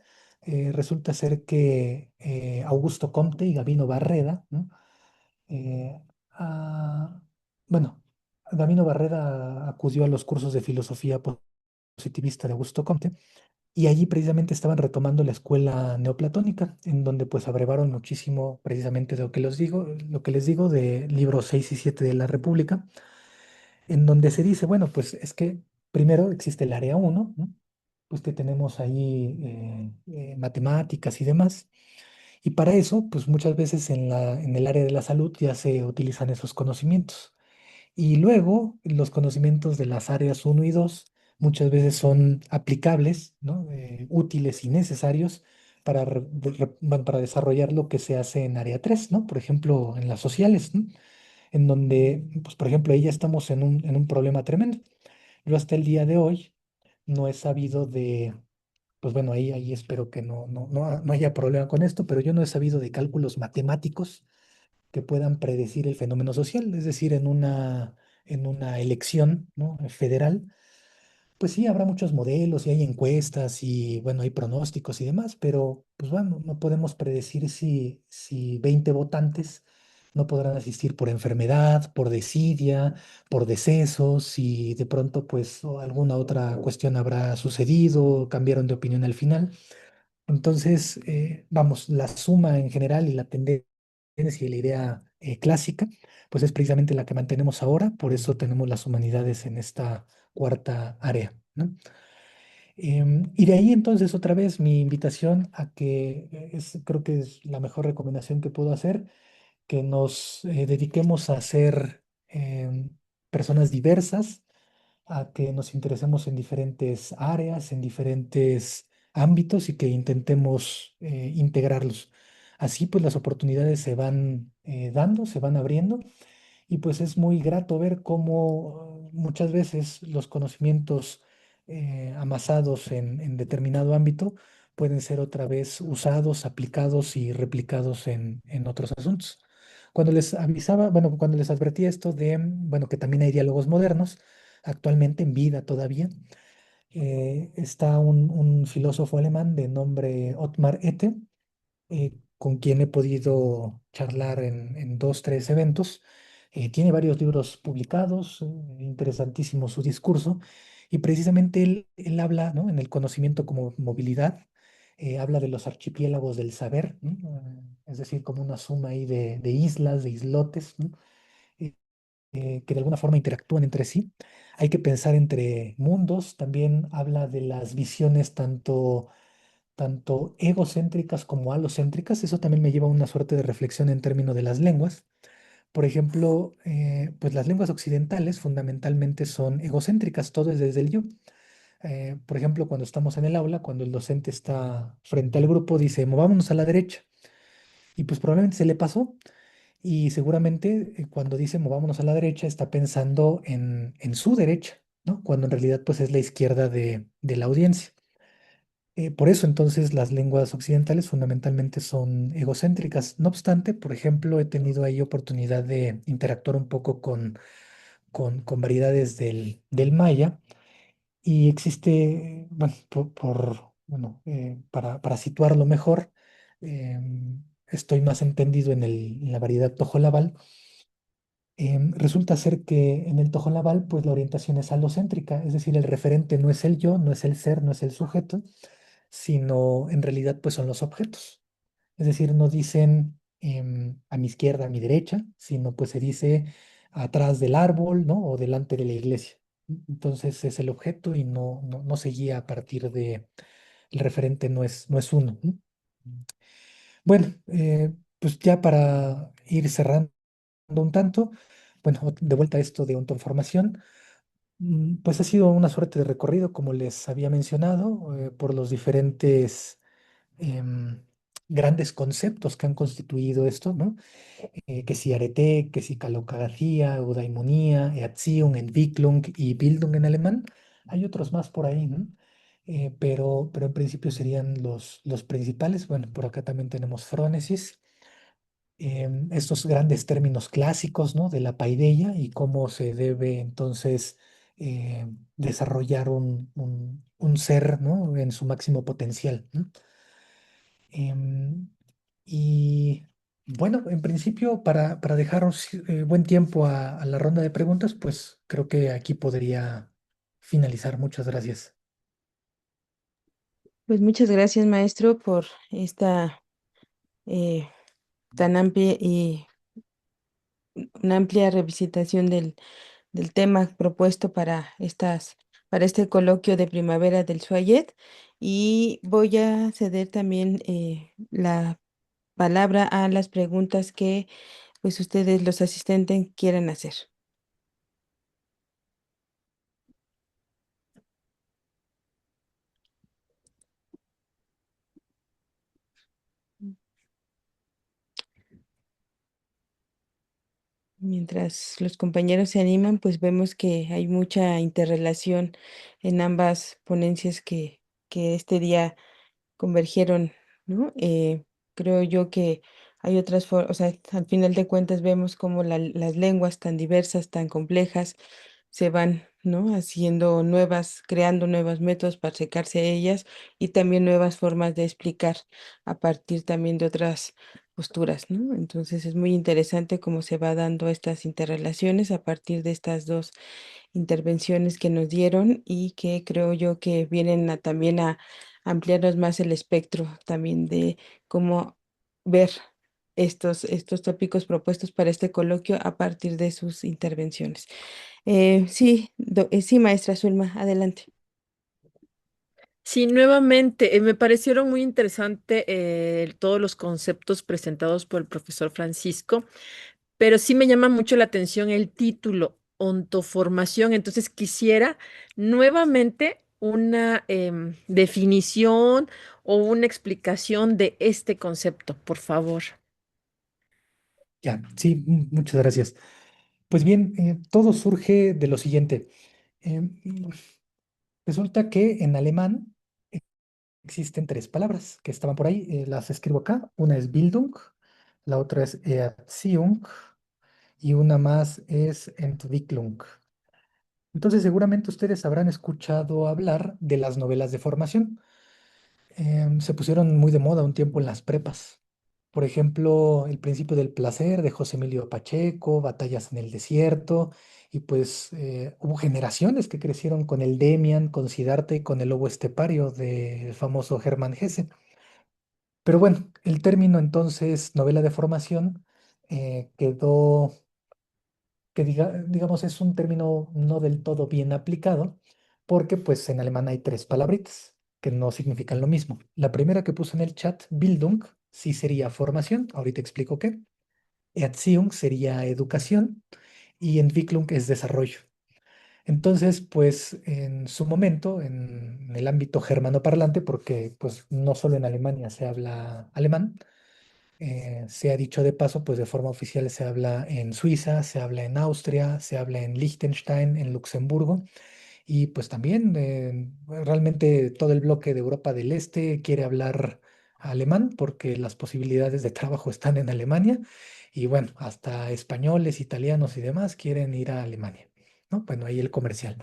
Resulta ser que Augusto Comte y Gabino Barreda, ¿no? Eh, ah, bueno, Gabino Barreda acudió a los cursos de filosofía positivista de Augusto Comte y allí precisamente estaban retomando la escuela neoplatónica, en donde pues abrevaron muchísimo precisamente de lo que les digo de libros 6 y 7 de la República, en donde se dice, bueno, pues es que primero existe el área uno, ¿no? Pues que tenemos ahí matemáticas y demás. Y para eso, pues muchas veces en el área de la salud ya se utilizan esos conocimientos. Y luego los conocimientos de las áreas uno y 2 muchas veces son aplicables, ¿no? Útiles y necesarios bueno, para desarrollar lo que se hace en área 3, ¿no? Por ejemplo, en las sociales, ¿no? En donde, pues, por ejemplo, ahí ya estamos en un problema tremendo. Yo hasta el día de hoy no he sabido pues bueno, ahí espero que no haya problema con esto, pero yo no he sabido de cálculos matemáticos que puedan predecir el fenómeno social, es decir, en una elección, ¿no? Federal, pues sí, habrá muchos modelos y hay encuestas y bueno, hay pronósticos y demás, pero pues bueno, no podemos predecir si 20 votantes no podrán asistir por enfermedad, por desidia, por decesos, si de pronto pues o alguna otra cuestión habrá sucedido, cambiaron de opinión al final. Entonces, vamos, la suma en general y la tendencia y la idea clásica, pues es precisamente la que mantenemos ahora, por eso tenemos las humanidades en esta 4ª área, ¿no? Y de ahí entonces otra vez mi invitación a que creo que es la mejor recomendación que puedo hacer, que nos dediquemos a ser personas diversas, a que nos interesemos en diferentes áreas, en diferentes ámbitos y que intentemos integrarlos. Así pues las oportunidades se van dando, se van abriendo y pues es muy grato ver cómo muchas veces los conocimientos amasados en determinado ámbito pueden ser otra vez usados, aplicados y replicados en otros asuntos. Cuando les avisaba, bueno, cuando les advertí esto de, bueno, que también hay diálogos modernos, actualmente en vida todavía, está un filósofo alemán de nombre Ottmar Ette, con quien he podido charlar en 2, 3 eventos. Tiene varios libros publicados, interesantísimo su discurso, y precisamente él habla, ¿no? En el conocimiento como movilidad, habla de los archipiélagos del saber, ¿no? Es decir, como una suma ahí de islas, de islotes, ¿no? Eh, que de alguna forma interactúan entre sí. Hay que pensar entre mundos, también habla de las visiones tanto egocéntricas como alocéntricas. Eso también me lleva a una suerte de reflexión en términos de las lenguas. Por ejemplo, pues las lenguas occidentales fundamentalmente son egocéntricas, todo es desde el yo. Por ejemplo, cuando estamos en el aula, cuando el docente está frente al grupo, dice, movámonos a la derecha. Y pues probablemente se le pasó. Y seguramente cuando dice movámonos a la derecha, está pensando en su derecha, ¿no? Cuando en realidad pues es la izquierda de la audiencia. Por eso entonces las lenguas occidentales fundamentalmente son egocéntricas. No obstante, por ejemplo, he tenido ahí oportunidad de interactuar un poco con variedades del maya y existe, bueno, bueno, para situarlo mejor, estoy más entendido en la variedad tojolabal. Resulta ser que en el tojolabal, pues la orientación es alocéntrica, es decir, el referente no es el yo, no es el ser, no es el sujeto, sino en realidad pues son los objetos. Es decir, no dicen a mi izquierda, a mi derecha, sino pues se dice atrás del árbol, ¿no? O delante de la iglesia. Entonces es el objeto y no se guía a partir de, el referente no es uno, ¿no? Bueno, pues ya para ir cerrando un tanto, bueno, de vuelta a esto de ontoformación, pues ha sido una suerte de recorrido, como les había mencionado, por los diferentes em, grandes conceptos que han constituido esto, ¿no? Que si Arete, que si Kalokagathia, Eudaimonia, Erziehung, Entwicklung y Bildung en alemán. Hay otros más por ahí, ¿no? Pero en principio serían los principales. Bueno, por acá también tenemos Phronesis, estos grandes términos clásicos, ¿no? De la paideia y cómo se debe entonces desarrollar un ser, ¿no? En su máximo potencial, ¿no? Em, y bueno, en principio, para dejaros buen tiempo a la ronda de preguntas, pues creo que aquí podría finalizar. Muchas gracias. Pues muchas gracias, maestro, por esta eh, tan amplia y una amplia revisitación del tema propuesto para este coloquio de primavera del Suayet. Y voy a ceder también la palabra a las preguntas que pues ustedes, los asistentes, quieran hacer. Mientras los compañeros se animan, pues vemos que hay mucha interrelación en ambas ponencias que este día convergieron, ¿no? Creo yo que hay otras formas, o sea, al final de cuentas vemos cómo las lenguas tan diversas, tan complejas, se van, ¿no? Haciendo nuevas, creando nuevos métodos para acercarse a ellas y también nuevas formas de explicar a partir también de otras posturas, ¿no? Entonces es muy interesante cómo se va dando estas interrelaciones a partir de estas dos intervenciones que nos dieron y que creo yo que vienen también a ampliarnos más el espectro también de cómo ver estos tópicos propuestos para este coloquio a partir de sus intervenciones. Sí, sí, maestra Zulma, adelante. Sí, nuevamente, me parecieron muy interesantes todos los conceptos presentados por el profesor Francisco, pero sí me llama mucho la atención el título, ontoformación. Entonces quisiera nuevamente una definición o una explicación de este concepto, por favor. Ya, sí, muchas gracias. Pues bien, todo surge de lo siguiente. Resulta que en alemán existen tres palabras que estaban por ahí, las escribo acá. Una es Bildung, la otra es Erziehung y una más es Entwicklung. Entonces, seguramente ustedes habrán escuchado hablar de las novelas de formación. Se pusieron muy de moda un tiempo en las prepas. Por ejemplo, El principio del placer de José Emilio Pacheco, Batallas en el desierto, y pues hubo generaciones que crecieron con el Demian, con Siddhartha y con el lobo estepario del famoso Hermann Hesse. Pero bueno, el término entonces novela de formación quedó que digamos es un término no del todo bien aplicado, porque pues en alemán hay tres palabritas que no significan lo mismo. La primera que puse en el chat, Bildung, sí sería formación, ahorita explico qué. Erziehung sería educación y Entwicklung es desarrollo. Entonces, pues en su momento, en el ámbito germanoparlante, porque pues no solo en Alemania se habla alemán, se ha dicho de paso, pues de forma oficial se habla en Suiza, se habla en Austria, se habla en Liechtenstein, en Luxemburgo y pues también realmente todo el bloque de Europa del Este quiere hablar alemán porque las posibilidades de trabajo están en Alemania y bueno, hasta españoles, italianos y demás quieren ir a Alemania, ¿no? Bueno, ahí el comercial.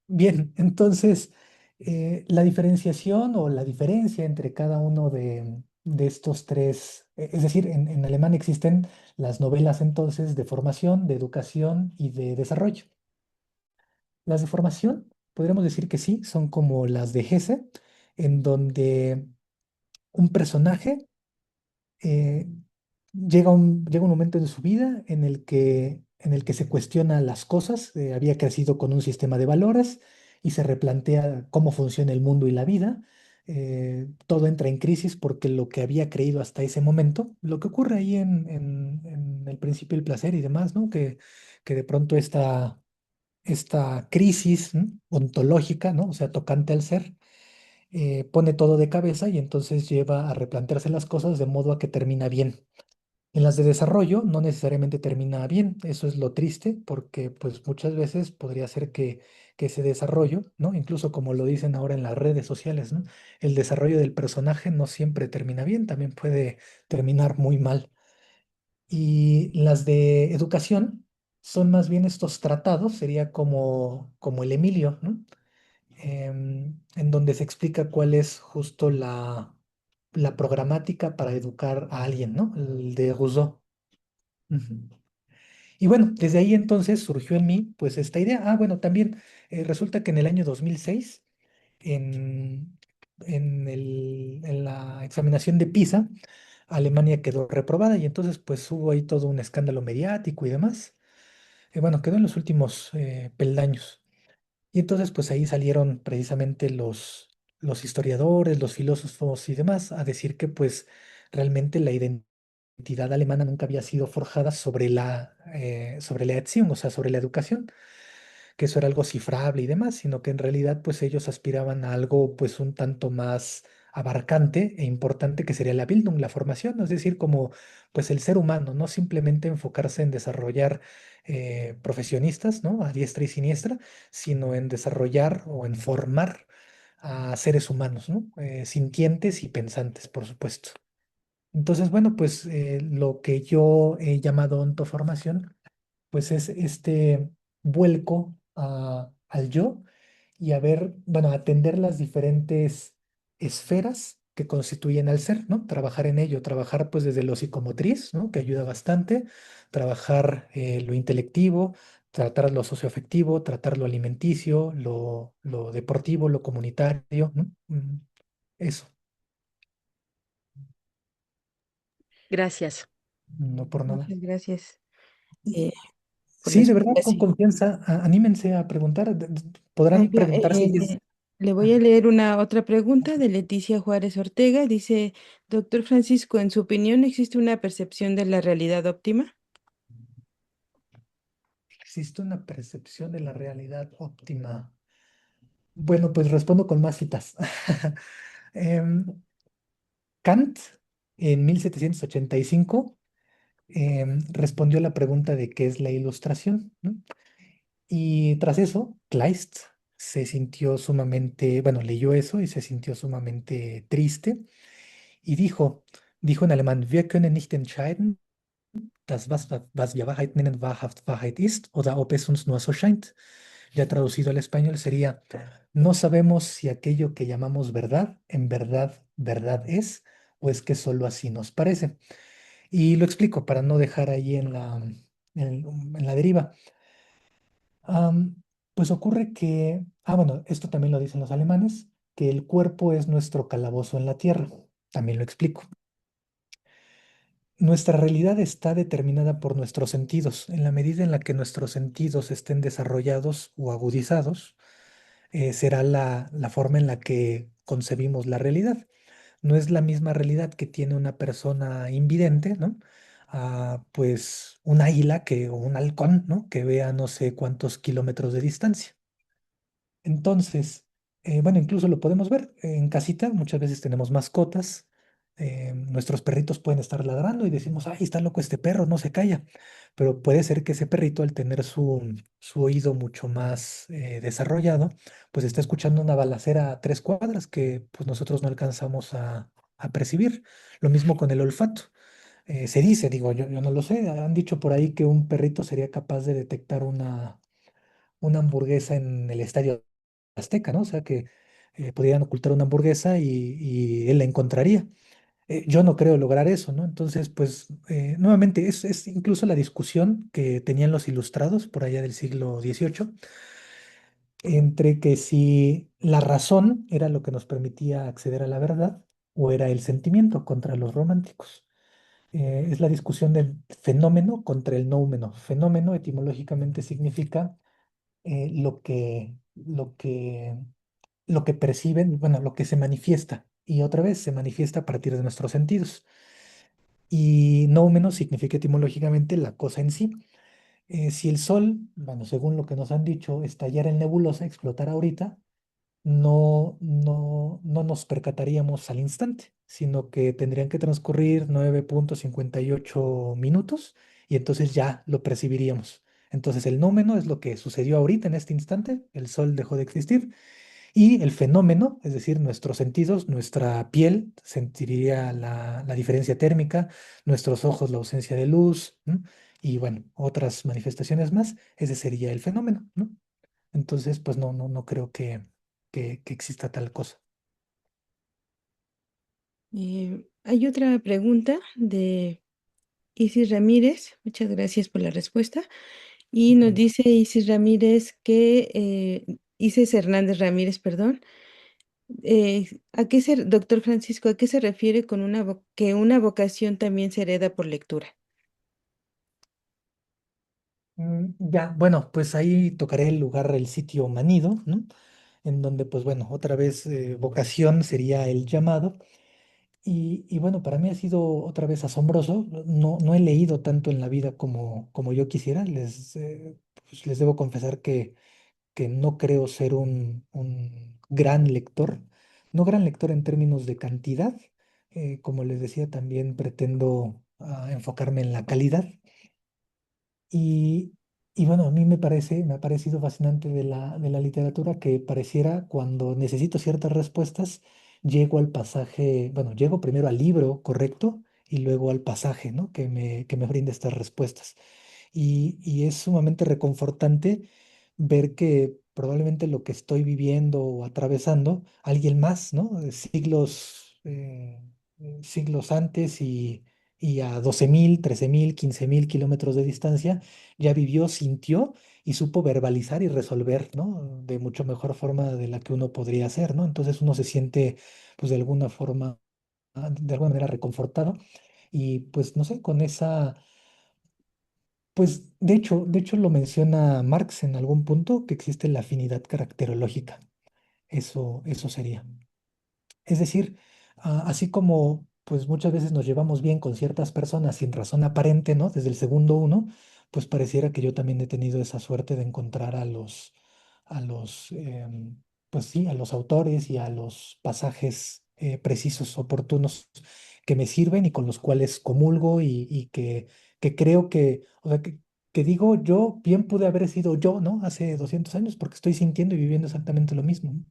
Bien, entonces la diferenciación o la diferencia entre cada uno de estos tres, es decir, en alemán existen las novelas entonces de formación, de educación y de desarrollo. Las de formación, podríamos decir que sí, son como las de Hesse, en donde un personaje eh, llega un momento en su vida en el que se cuestiona las cosas. Había crecido con un sistema de valores y se replantea cómo funciona el mundo y la vida. Todo entra en crisis porque lo que había creído hasta ese momento, lo que ocurre ahí en el principio del placer y demás, ¿no? Que de pronto esta crisis, ¿no?, ontológica, ¿no? O sea, tocante al ser, pone todo de cabeza y entonces lleva a replantearse las cosas de modo a que termina bien. En las de desarrollo no necesariamente termina bien, eso es lo triste, porque pues muchas veces podría ser que ese desarrollo, ¿no? Incluso como lo dicen ahora en las redes sociales, ¿no? El desarrollo del personaje no siempre termina bien, también puede terminar muy mal. Y las de educación son más bien estos tratados, sería como el Emilio, ¿no? En donde se explica cuál es justo la programática para educar a alguien, ¿no? El de Rousseau. Ujú. Y bueno, desde ahí entonces surgió en mí pues esta idea. Bueno, también resulta que en el año 2006, en, en la examinación de PISA, Alemania quedó reprobada y entonces pues hubo ahí todo un escándalo mediático y demás. Bueno, quedó en los últimos peldaños. Y entonces pues ahí salieron precisamente los historiadores, los filósofos y demás a decir que pues realmente la identidad alemana nunca había sido forjada sobre la Erziehung, o sea, sobre la educación, que eso era algo cifrable y demás, sino que en realidad pues ellos aspiraban a algo pues un tanto más abarcante e importante, que sería la Bildung, la formación, es decir, como pues el ser humano, no simplemente enfocarse en desarrollar profesionistas, ¿no? A diestra y siniestra, sino en desarrollar o en formar a seres humanos, ¿no? Sintientes y pensantes, por supuesto. Entonces, bueno, pues lo que yo he llamado ontoformación pues es este vuelco al yo y a ver, bueno, atender las diferentes esferas que constituyen al ser, ¿no? Trabajar en ello, trabajar pues desde lo psicomotriz, ¿no? Que ayuda bastante, trabajar lo intelectivo, tratar lo socioafectivo, tratar lo alimenticio, lo deportivo, lo comunitario, ¿no? Eso, Gracias. no por nada. Muchas gracias eh, por la Sí, de verdad, con explicación. confianza, anímense a preguntar. Podrán Ajá, preguntar si es. le voy a Ajá. leer una otra pregunta de Leticia Juárez Ortega. Dice, doctor Francisco, en su opinión, ¿existe una percepción de la realidad óptima? ¿Existe una percepción de la realidad óptima? Bueno, pues respondo con más citas. Em, Kant, en 1785, respondió a la pregunta de qué es la ilustración, ¿no? Y tras eso, Kleist se sintió sumamente, bueno, leyó eso y se sintió sumamente triste y dijo en alemán: Wir können nicht entscheiden, was wir Wahrheit nennen, wahrhaft Wahrheit ist, oder ob es uns nur so scheint. Ya traducido al español sería: no sabemos si aquello que llamamos verdad, en verdad, verdad es, o es que solo así nos parece. Y lo explico para no dejar ahí en la deriva. Am, pues ocurre que, bueno, esto también lo dicen los alemanes, que el cuerpo es nuestro calabozo en la tierra. También lo explico. Nuestra realidad está determinada por nuestros sentidos. En la medida en la que nuestros sentidos estén desarrollados o agudizados, será la forma en la que concebimos la realidad. No es la misma realidad que tiene una persona invidente, ¿no? Pues un águila o un halcón, ¿no? Que vea no sé cuántos kilómetros de distancia. Entonces, bueno, incluso lo podemos ver en casita, muchas veces tenemos mascotas, nuestros perritos pueden estar ladrando y decimos: ay, está loco este perro, no se calla, pero puede ser que ese perrito, al tener su oído mucho más desarrollado, pues está escuchando una balacera a 3 cuadras que pues nosotros no alcanzamos a percibir. Lo mismo con el olfato. Se dice, digo, yo no lo sé, han dicho por ahí que un perrito sería capaz de detectar una hamburguesa en el estadio Azteca, ¿no? O sea que podrían ocultar una hamburguesa y él la encontraría. Yo no creo lograr eso, ¿no? Entonces, pues, nuevamente, es incluso la discusión que tenían los ilustrados por allá del siglo XVIII, entre que si la razón era lo que nos permitía acceder a la verdad o era el sentimiento contra los románticos. Es la discusión del fenómeno contra el noumeno. Fenómeno etimológicamente significa lo que perciben, bueno, lo que se manifiesta. Y otra vez se manifiesta a partir de nuestros sentidos. Y noumeno significa etimológicamente la cosa en sí. Si el Sol, bueno, según lo que nos han dicho, estallara en nebulosa, explotara ahorita, no nos percataríamos al instante, sino que tendrían que transcurrir 9,58 minutos y entonces ya lo percibiríamos. Entonces el nómeno es lo que sucedió ahorita en este instante, el sol dejó de existir y el fenómeno, es decir, nuestros sentidos, nuestra piel sentiría la diferencia térmica, nuestros ojos la ausencia de luz, ¿no? Y bueno, otras manifestaciones más, ese sería el fenómeno, ¿no? Entonces, pues no creo que exista tal cosa. Hay otra pregunta de Isis Ramírez. Muchas gracias por la respuesta. Y nos Bueno, dice Isis Ramírez que, Isis Hernández Ramírez, perdón, doctor Francisco, ¿a qué se refiere con que una vocación también se hereda por lectura? ya, bueno, pues ahí tocaré el lugar, el sitio manido, ¿no? En donde, pues bueno, otra vez vocación sería el llamado. Y bueno, para mí ha sido otra vez asombroso. No he leído tanto en la vida como yo quisiera. Pues les debo confesar que no creo ser un gran lector. No gran lector en términos de cantidad. Como les decía, también pretendo enfocarme en la calidad. Y, y bueno, a mí me ha parecido fascinante de la literatura que pareciera cuando necesito ciertas respuestas, llego al pasaje, bueno, llego primero al libro correcto y luego al pasaje, ¿no? Que me brinda estas respuestas. Y es sumamente reconfortante ver que probablemente lo que estoy viviendo o atravesando, alguien más, ¿no? Siglos antes y a 12,000, 13,000, 15,000 kilómetros de distancia, ya vivió, sintió y supo verbalizar y resolver, ¿no? De mucho mejor forma de la que uno podría hacer, ¿no? Entonces uno se siente, pues de alguna forma, de alguna manera reconfortado y pues no sé, con esa, pues de hecho lo menciona Marx en algún punto, que existe la afinidad caracterológica. Eso sería. Es decir, así como pues muchas veces nos llevamos bien con ciertas personas sin razón aparente, ¿no? Desde el segundo uno, pues pareciera que yo también he tenido esa suerte de encontrar a los, pues sí, a los autores y a los pasajes precisos, oportunos, que me sirven y con los cuales comulgo y que creo que, o sea, que digo, yo bien pude haber sido yo, ¿no? Hace 200 años, porque estoy sintiendo y viviendo exactamente lo mismo, ¿no?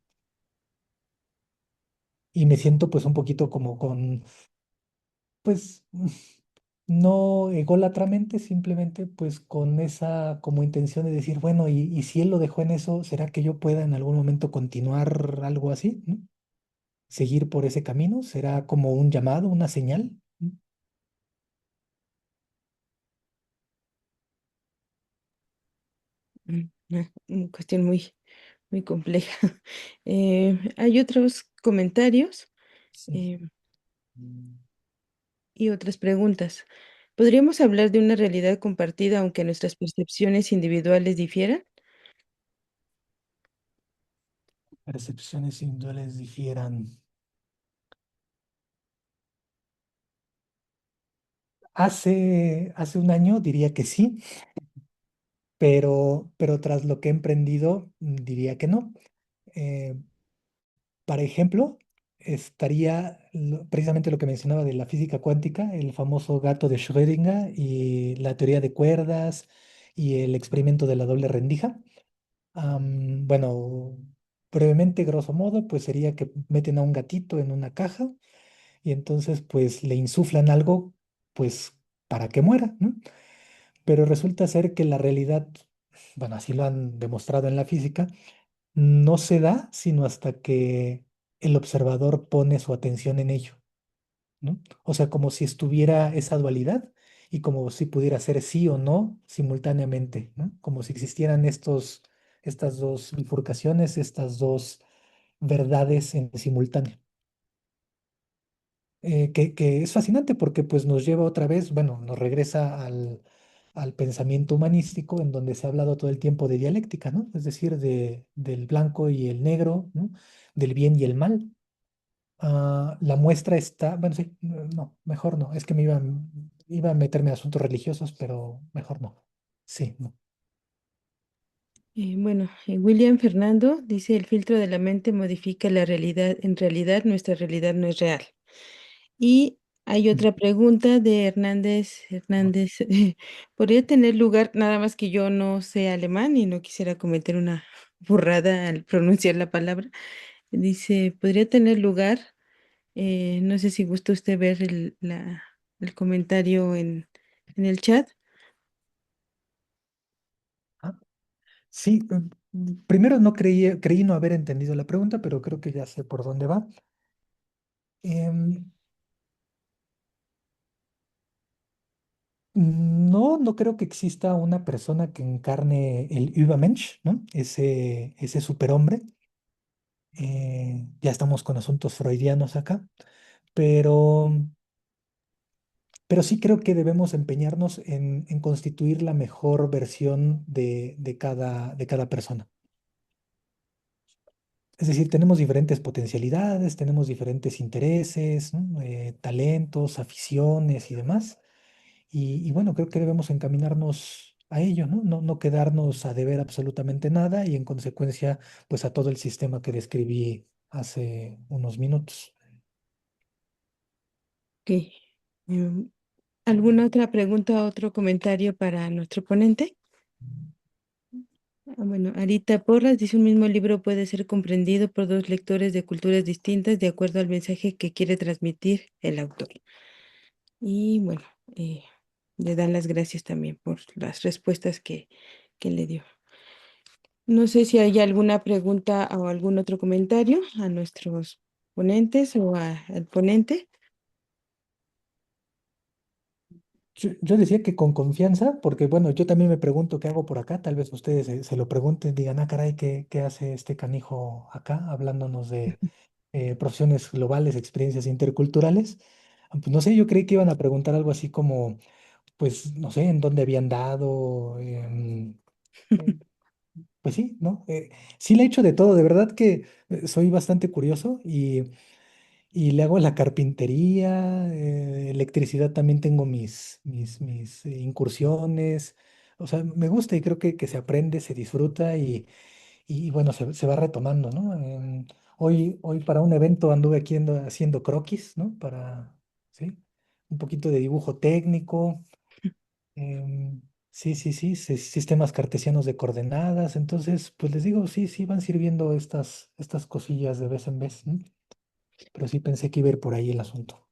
Y me siento pues un poquito como con, pues, no ególatramente, simplemente pues con esa como intención de decir, bueno, y si él lo dejó en eso, ¿será que yo pueda en algún momento continuar algo así? ¿No? Seguir por ese camino, ¿será como un llamado, una señal? ¿No? Una cuestión muy compleja. Hay otros comentarios Sí. eh, y otras preguntas. ¿Podríamos hablar de una realidad compartida aunque nuestras percepciones individuales difieran? Percepciones individuales difieran. Hace un año diría que sí, pero tras lo que he emprendido, diría que no. Eh, Para ejemplo, estaría precisamente lo que mencionaba de la física cuántica, el famoso gato de Schrödinger y la teoría de cuerdas y el experimento de la doble rendija. Bueno, brevemente, grosso modo, pues sería que meten a un gatito en una caja y entonces pues le insuflan algo, pues para que muera, ¿no? Pero resulta ser que la realidad, bueno, así lo han demostrado en la física, no se da sino hasta que el observador pone su atención en ello, ¿no? O sea, como si estuviera esa dualidad y como si pudiera ser sí o no simultáneamente, ¿no? Como si existieran estas dos bifurcaciones, estas dos verdades en simultáneo. que es fascinante porque pues nos lleva otra vez, bueno, nos regresa al pensamiento humanístico en donde se ha hablado todo el tiempo de dialéctica, ¿no? Es decir, del blanco y el negro, ¿no? Del bien y el mal. La muestra está, bueno, sí, no, mejor no, es que iba a meterme a asuntos religiosos, pero mejor no. Sí, no. Bueno, William Fernando dice, el filtro de la mente modifica la realidad. En realidad, nuestra realidad no es real. Y hay otra pregunta de Hernández. Hernández, ¿podría tener lugar, nada más que yo no sé alemán y no quisiera cometer una burrada al pronunciar la palabra? Dice, ¿podría tener lugar? No sé si gusta usted ver el comentario en el chat. Ah, sí, primero no creí no haber entendido la pregunta, pero creo que ya sé por dónde va. Em, no, no creo que exista una persona que encarne el Übermensch, ¿no? Ese superhombre. Ya estamos con asuntos freudianos acá, pero, pero sí creo que debemos empeñarnos en constituir la mejor versión de cada persona. Es decir, tenemos diferentes potencialidades, tenemos diferentes intereses, ¿no? Talentos, aficiones y demás. Y bueno, creo que debemos encaminarnos a ello, ¿no? No quedarnos a deber absolutamente nada y en consecuencia, pues a todo el sistema que describí hace unos minutos. Ok. Em, ¿Alguna otra pregunta, otro comentario para nuestro ponente? Bueno, Arita Porras dice, un mismo libro puede ser comprendido por dos lectores de culturas distintas de acuerdo al mensaje que quiere transmitir el autor. Y bueno, eh, le dan las gracias también por las respuestas que le dio. No sé si hay alguna pregunta o algún otro comentario a nuestros ponentes o al ponente. Yo decía que con confianza, porque bueno, yo también me pregunto qué hago por acá, tal vez ustedes se lo pregunten, digan, ah, caray, ¿qué hace este canijo acá hablándonos de profesiones globales, experiencias interculturales? Pues no sé, yo creí que iban a preguntar algo así como, pues no sé, en dónde habían dado, eh, pues sí, ¿no? Sí le he hecho de todo, de verdad que soy bastante curioso y le hago la carpintería, electricidad también tengo mis incursiones. O sea, me gusta y creo que se aprende, se disfruta y bueno, se va retomando, ¿no? Hoy para un evento anduve aquí haciendo croquis, ¿no? ¿Sí? Un poquito de dibujo técnico. Sí, sí, sí, sistemas cartesianos de coordenadas. Entonces, pues les digo, sí, sí, van sirviendo estas cosillas de vez en vez, ¿no? Pero sí pensé que iba a ir por ahí el asunto.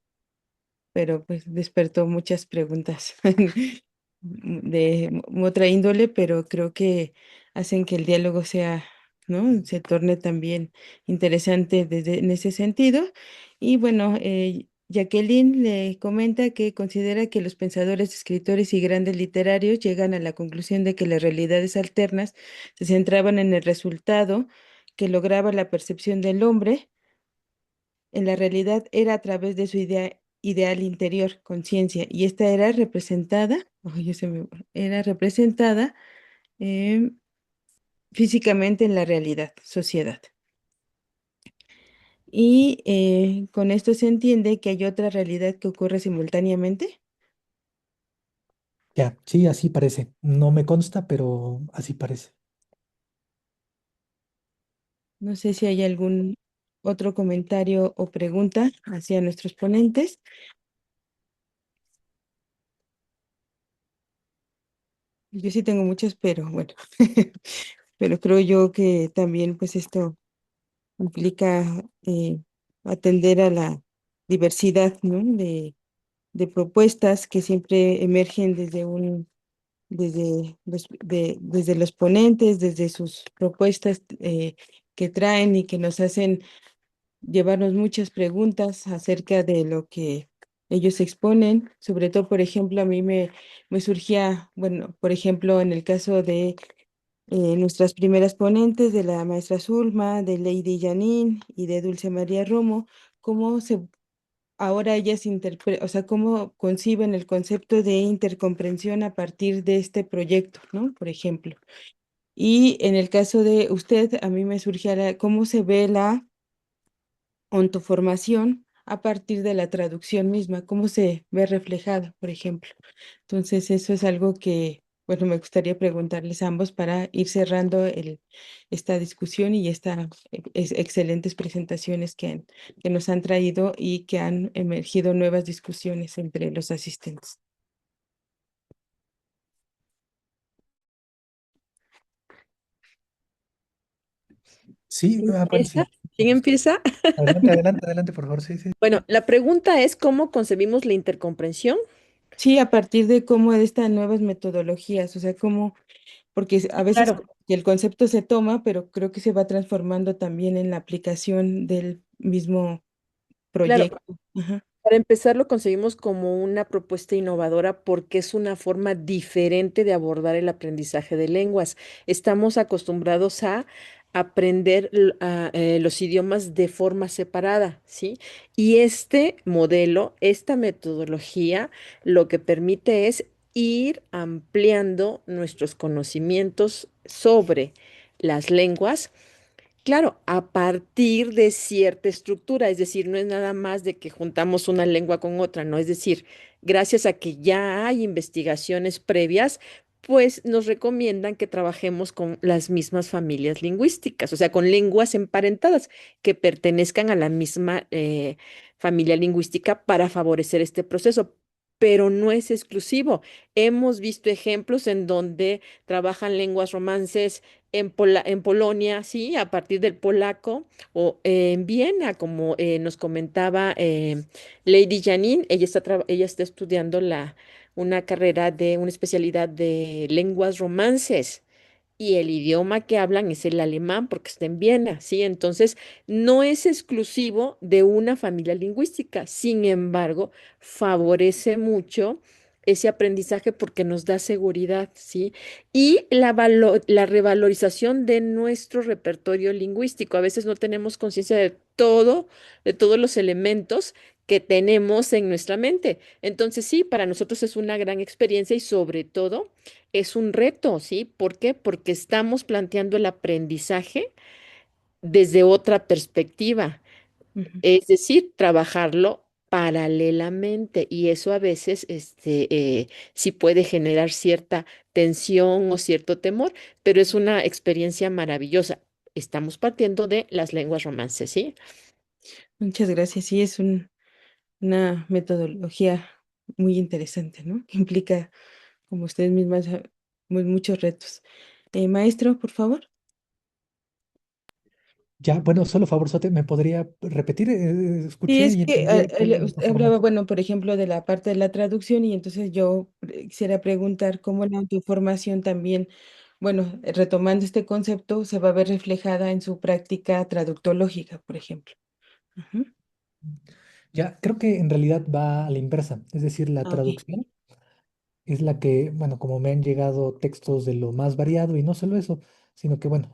Pero pues despertó muchas preguntas de otra índole, pero creo que hacen que el diálogo sea, ¿no? Se torne también interesante en ese sentido. Y bueno, Jacqueline le comenta que considera que los pensadores, escritores y grandes literarios llegan a la conclusión de que las realidades alternas se centraban en el resultado que lograba la percepción del hombre en la realidad era a través de su idea ideal interior, conciencia, y esta era representada, ay, era representada eh, físicamente en la realidad, sociedad. Y con esto se entiende que hay otra realidad que ocurre simultáneamente. Ya, sí, así parece. No me consta, pero así parece. No sé si hay algún otro comentario o pregunta hacia nuestros ponentes. Yo sí tengo muchas, pero bueno, pero creo yo que también pues esto implica atender a la diversidad, ¿no? de propuestas que siempre emergen desde los ponentes, desde sus propuestas que traen y que nos hacen llevarnos muchas preguntas acerca de lo que ellos exponen. Sobre todo, por ejemplo, a mí me surgía, bueno, por ejemplo, en el caso de nuestras primeras ponentes, de la maestra Zulma, de Lady Janine y de Dulce María Romo, cómo se ahora ellas o sea, cómo conciben el concepto de intercomprensión a partir de este proyecto, ¿no? Por ejemplo. Y en el caso de usted, a mí me surge cómo se ve la ontoformación a partir de la traducción misma, cómo se ve reflejada, por ejemplo. Entonces, eso es algo que, bueno, me gustaría preguntarles a ambos para ir cerrando esta discusión y estas excelentes presentaciones que nos han traído y que han emergido nuevas discusiones entre los asistentes. Sí, ¿Quién bueno, empieza? sí. ¿Quién empieza? Adelante, adelante, adelante, por favor. Sí, sí. Bueno, la pregunta es ¿cómo concebimos la intercomprensión? Sí, a partir de cómo de estas nuevas metodologías, o sea, cómo porque a veces Claro. que el concepto se toma, pero creo que se va transformando también en la aplicación del mismo Claro, proyecto. Ajá. para empezar lo concebimos como una propuesta innovadora porque es una forma diferente de abordar el aprendizaje de lenguas. Estamos acostumbrados a aprender los idiomas de forma separada, ¿sí? Y este modelo, esta metodología, lo que permite es ir ampliando nuestros conocimientos sobre las lenguas. Claro, a partir de cierta estructura, es decir, no es nada más de que juntamos una lengua con otra, no, es decir, gracias a que ya hay investigaciones previas, pues nos recomiendan que trabajemos con las mismas familias lingüísticas, o sea, con lenguas emparentadas que pertenezcan a la misma familia lingüística para favorecer este proceso. Pero no es exclusivo. Hemos visto ejemplos en donde trabajan lenguas romances en Polonia, sí, a partir del polaco, o en Viena, como nos comentaba Lady Janine, ella está estudiando una carrera de una especialidad de lenguas romances. Y el idioma que hablan es el alemán porque está en Viena, ¿sí? Entonces, no es exclusivo de una familia lingüística. Sin embargo, favorece mucho ese aprendizaje porque nos da seguridad, ¿sí? Y la revalorización de nuestro repertorio lingüístico. A veces no tenemos conciencia de todos los elementos que tenemos en nuestra mente. Entonces, sí, para nosotros es una gran experiencia y sobre todo es un reto, ¿sí? ¿Por qué? Porque estamos planteando el aprendizaje desde otra perspectiva, Ujú. es decir, trabajarlo paralelamente y eso a veces sí puede generar cierta tensión o cierto temor, pero es una experiencia maravillosa. Estamos partiendo de las lenguas romances, ¿sí? Muchas gracias. Sí, es una metodología muy interesante, ¿no? Que implica, como ustedes mismas, muchos retos. Maestro, por favor. Ya, bueno, solo favor, Sote, ¿me podría repetir? Sí, Escuché es y que entendí el término usted hablaba, autoformación. bueno, por ejemplo, de la parte de la traducción y entonces yo quisiera preguntar cómo la autoformación también, bueno, retomando este concepto, se va a ver reflejada en su práctica traductológica, por ejemplo. Ujú. Ya, creo que en realidad va a la inversa, es decir, la Ah, ok. traducción es la que, bueno, como me han llegado textos de lo más variado y no solo eso, sino que, bueno,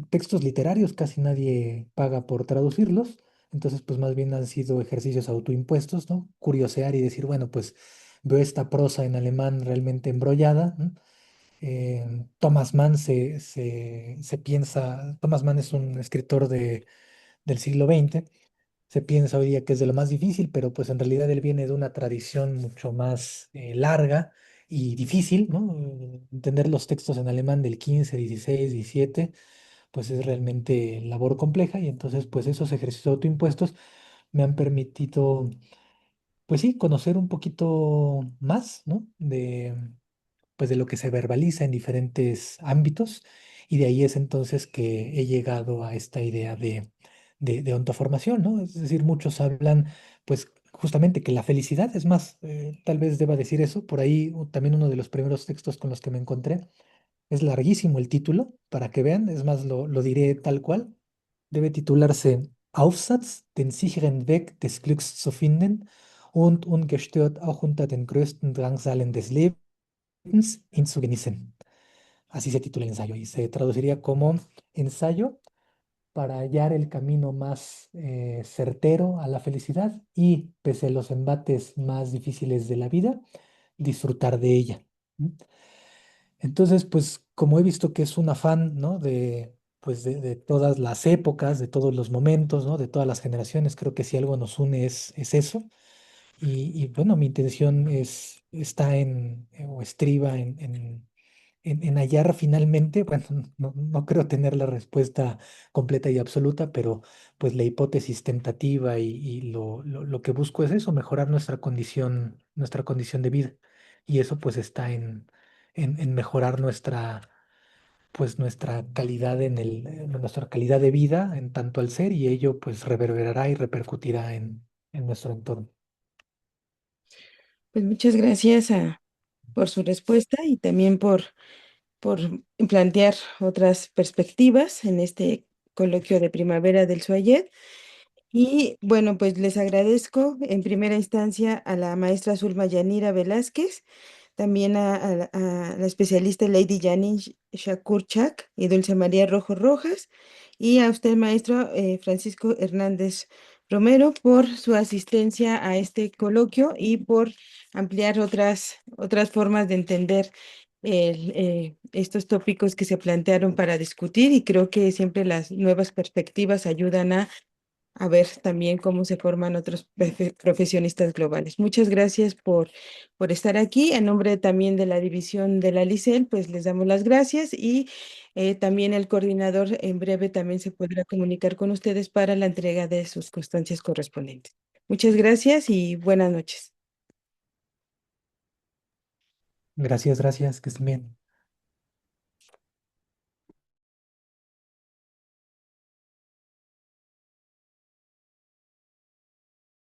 textos literarios casi nadie paga por traducirlos, entonces pues más bien han sido ejercicios autoimpuestos, ¿no? Curiosear y decir, bueno, pues veo esta prosa en alemán realmente embrollada, ¿no? Thomas Mann se piensa, Thomas Mann es un escritor del siglo XX. Se piensa hoy día que es de lo más difícil, pero pues en realidad él viene de una tradición mucho más larga y difícil, ¿no? Entender los textos en alemán del 15, 16, 17, pues es realmente labor compleja y entonces pues esos ejercicios autoimpuestos me han permitido, pues sí, conocer un poquito más, ¿no? Pues de lo que se verbaliza en diferentes ámbitos y de ahí es entonces que he llegado a esta idea de ontoformación, ¿no? Es decir, muchos hablan pues justamente que la felicidad es más, tal vez deba decir eso, por ahí también uno de los primeros textos con los que me encontré, es larguísimo el título, para que vean, es más, lo diré tal cual, debe titularse Aufsatz, den sicheren Weg des Glücks zu finden und ungestört auch unter den größten Drangsalen des Lebens ihn zu genießen. Así se titula el ensayo y se traduciría como ensayo para hallar el camino más certero a la felicidad y, pese a los embates más difíciles de la vida, disfrutar de ella. ¿M? Entonces, pues como he visto que es un afán, ¿no? Pues de todas las épocas, de todos los momentos, ¿no? De todas las generaciones, creo que si algo nos une es eso. Bueno, mi intención está o estriba en hallar finalmente, bueno, no creo tener la respuesta completa y absoluta, pero pues la hipótesis tentativa y lo que busco es eso, mejorar nuestra condición de vida. Y eso pues está en mejorar nuestra calidad nuestra calidad de vida en tanto al ser, y ello pues reverberará y repercutirá en nuestro entorno. Pues muchas gracias por su respuesta y también por plantear otras perspectivas en este coloquio de primavera del Suayet. Y bueno, pues les agradezco en primera instancia a la maestra Zulma Yanira Velázquez, también a la especialista Lady Janine Shakurchak y Dulce María Rojo Rojas, y a usted, maestro Francisco Hernández Romero, por su asistencia a este coloquio y por ampliar otras formas de entender estos tópicos que se plantearon para discutir, y creo que siempre las nuevas perspectivas ayudan a ver también cómo se forman otros profesionistas globales. Muchas gracias por estar aquí. En nombre también de la división de la LICEL, pues les damos las gracias, y también el coordinador en breve también se podrá comunicar con ustedes para la entrega de sus constancias correspondientes. Muchas gracias y buenas noches. Gracias, que estén bien.